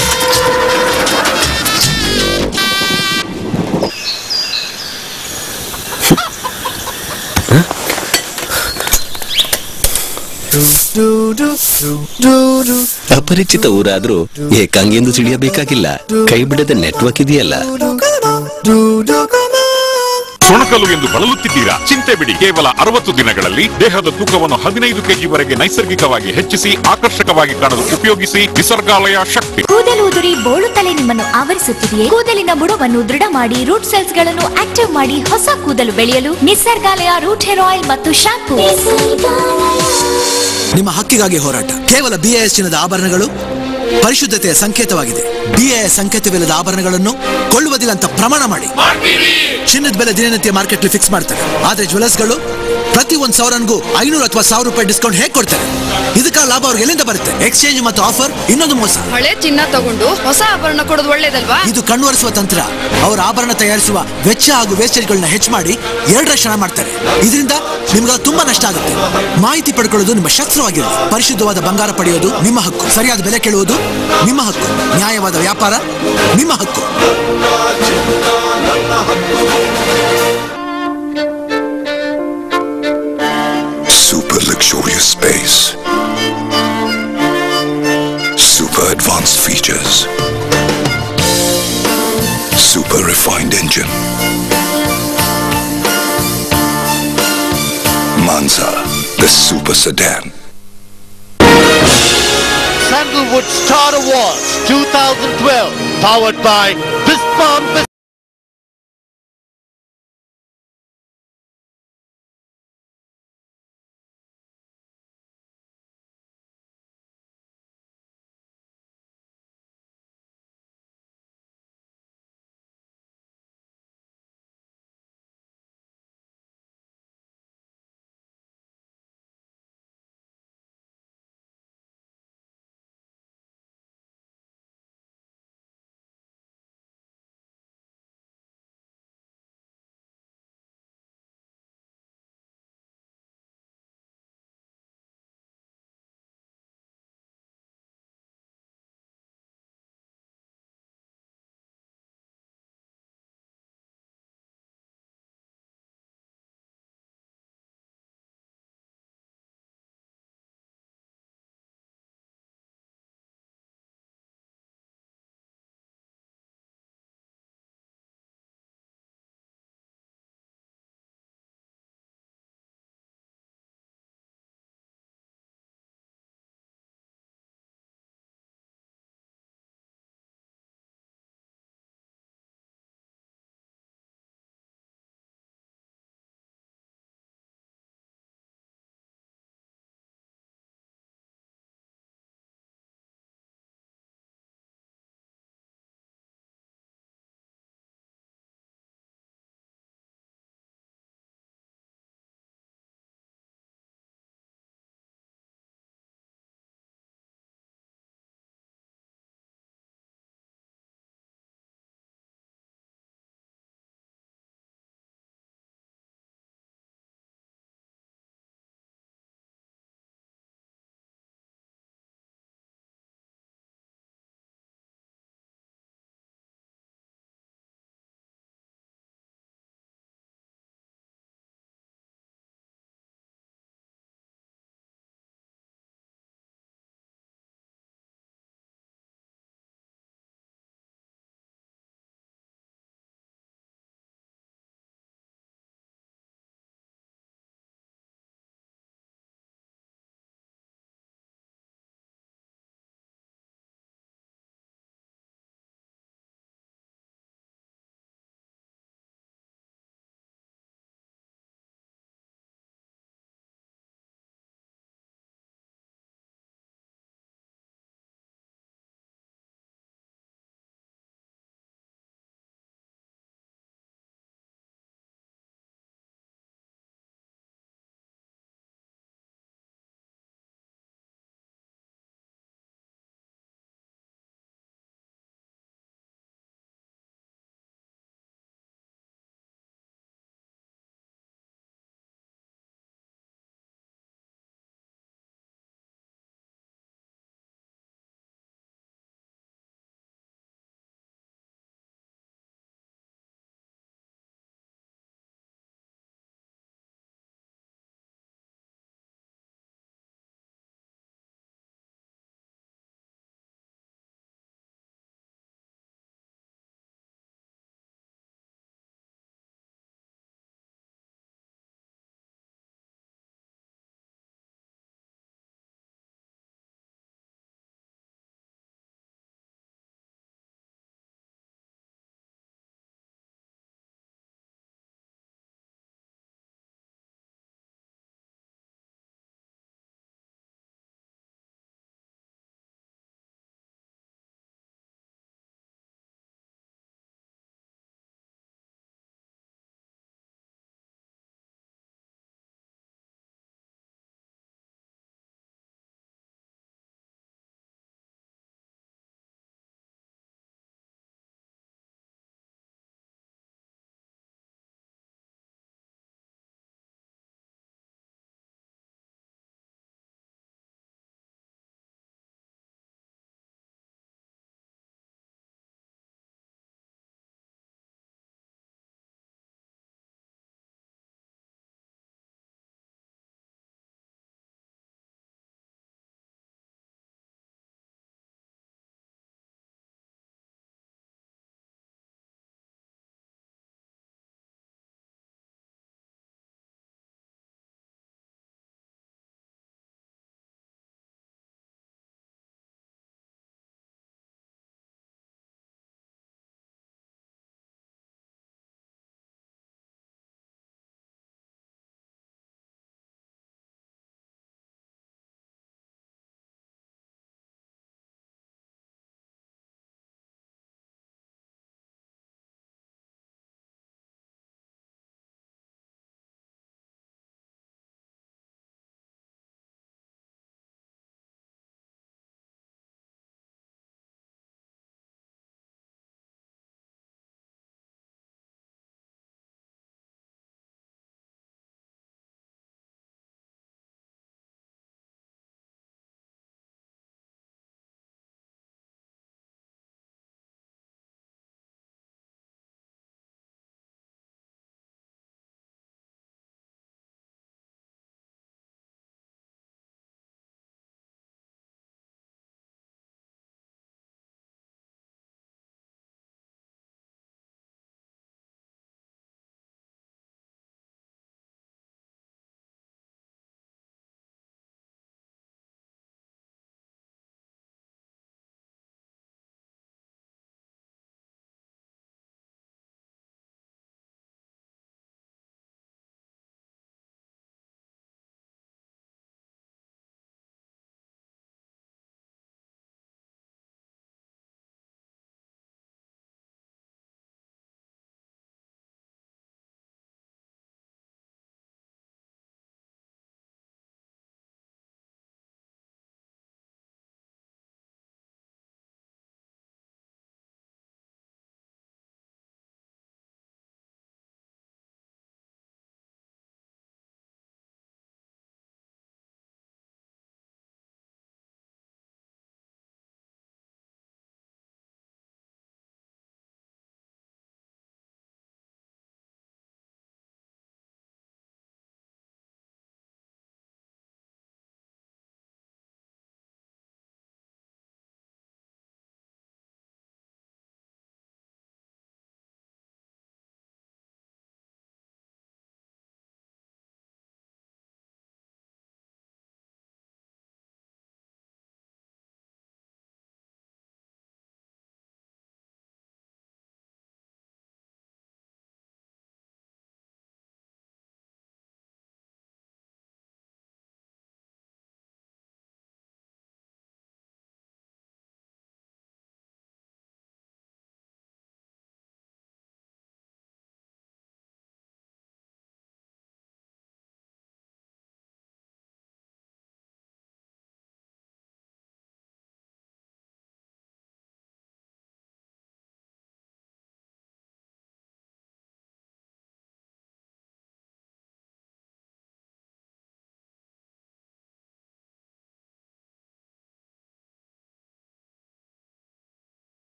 ಅಪರಿಚಿತ ಊರಾದ್ರೂ ಏಕಾಂಗಿಎಂದು ತಿಳಿಯಬೇಕಾಗಿಲ್ಲ. ಕೈ ಬಿಡದ ನೆಟ್ವರ್ಕ್ ಇದೆಯಲ್ಲ. ಸುಣಕಲು ಎಂದು ಬಳಲುತ್ತಿದ್ದೀರಾ? ಚಿಂತೆ ಬಿಡಿ. ಕೇವಲ 60 ದಿನಗಳಲ್ಲಿ ದೇಹದ ತೂಕವನ್ನು 15 kg ನೈಸರ್ಗಿಕವಾಗಿ ಹೆಚ್ಚಿಸಿ ಆಕರ್ಷಕವಾಗಿ ಕಾಣಲು ಉಪಯೋಗಿಸಿ ನಿಸರ್ಗಾಲಯ ಶಕ್ತಿ. ಕೂದಲು ಉದುರಿ ಬೋಳುತ್ತಲೇ ನಿಮ್ಮನ್ನು ಆವರಿಸುತ್ತಿದೆಯೇ? ಕೂದಲಿನ ಬುಡವನ್ನು ದೃಢ ಮಾಡಿ ರೂಟ್ ಸೆಲ್ಸ್ ಗಳನ್ನು ಆಕ್ಟಿವ್ ಮಾಡಿ ಹೊಸ ಕೂದಲು ಬೆಳೆಯಲು ನಿಸರ್ಗಾಲಯ ರೂಟ್ ಹೇರ್ ಆಯಿಲ್ ಮತ್ತು ಶಾಂಪೂ. ನಿಮ್ಮ ಹಕ್ಕಿಗಾಗಿ ಹೋರಾಟ. ಕೇವಲ BIS ಚಿನ್ನದ ಆಭರಣಗಳು ಪರಿಶುದ್ಧತೆಯ ಸಂಕೇತವಾಗಿದೆ. BIS ಸಂಕೇತವಿಲ್ಲದ ಆಭರಣಗಳನ್ನು ಕೊಳ್ಳುವುದಿಲ್ಲ ಅಂತ ಪ್ರಮಾಣ ಮಾಡಿ. ಚಿನ್ನದ ಬೆಲೆ ದಿನನಿತ್ಯ ಮಾರ್ಕೆಟ್ ಫಿಕ್ಸ್ ಮಾಡ್ತಾರೆ, ಆದ್ರೆ ಜ್ಯುವೆಲರ್ಸ್ಗಳು ಪ್ರತಿ 1,000 500 ಅಥವಾ 1,000 ರೂಪಾಯಿ ಡಿಸ್ಕೌಂಟ್ ಹೇಗೆ ಕೊಡ್ತಾರೆ? ಇದಕ್ಕೆ ಲಾಭ ಅವ್ರಿಗೆ ಎಲ್ಲಿಂದ ಬರುತ್ತೆ? ಎಕ್ಸ್ಚೇಂಜ್ ಮತ್ತು ಆಫರ್ ಇನ್ನೊಂದು ಮೋಸ. ಹಳೆ ಚಿನ್ನ ತಗೊಂಡು ಹೊಸ ಆಭರಣ ಕೊಡೋದು ಒಳ್ಳೇದಲ್ವಾ? ಇದು ಕಣ್ವರಿಸುವ ತಂತ್ರ. ಅವರ ಆಭರಣ ತಯಾರಿಸುವ ವೆಚ್ಚ ಹಾಗೂ ವೇಸ್ಟೇಜ್ಗಳನ್ನ ಹೆಚ್ಚು ಮಾಡಿ 2 ಮಾಡ್ತಾರೆ. ಇದರಿಂದ ನಿಮ್ಗೆ ತುಂಬಾ ನಷ್ಟ ಆಗುತ್ತೆ. ಮಾಹಿತಿ ಪಡ್ಕೊಳ್ಳೋದು ನಿಮ್ಮ ಶಸ್ತ್ರವಾಗಿರಲಿ. ಪರಿಶುದ್ಧವಾದ ಬಂಗಾರ ಪಡೆಯೋದು ನಿಮ್ಮ ಹಕ್ಕು. ಸರಿಯಾದ ಬೆಲೆ ಕೇಳುವುದು ನಿಮ್ಮ ಹಕ್ಕು. ನ್ಯಾಯವಾದ ವ್ಯಾಪಾರ ನಿಮ್ಮ ಹಕ್ಕು. Super luxurious space. Super advanced features. Super refined engine. Manza, the super sedan. Sandalwood Star Awards 2012, powered by Bispan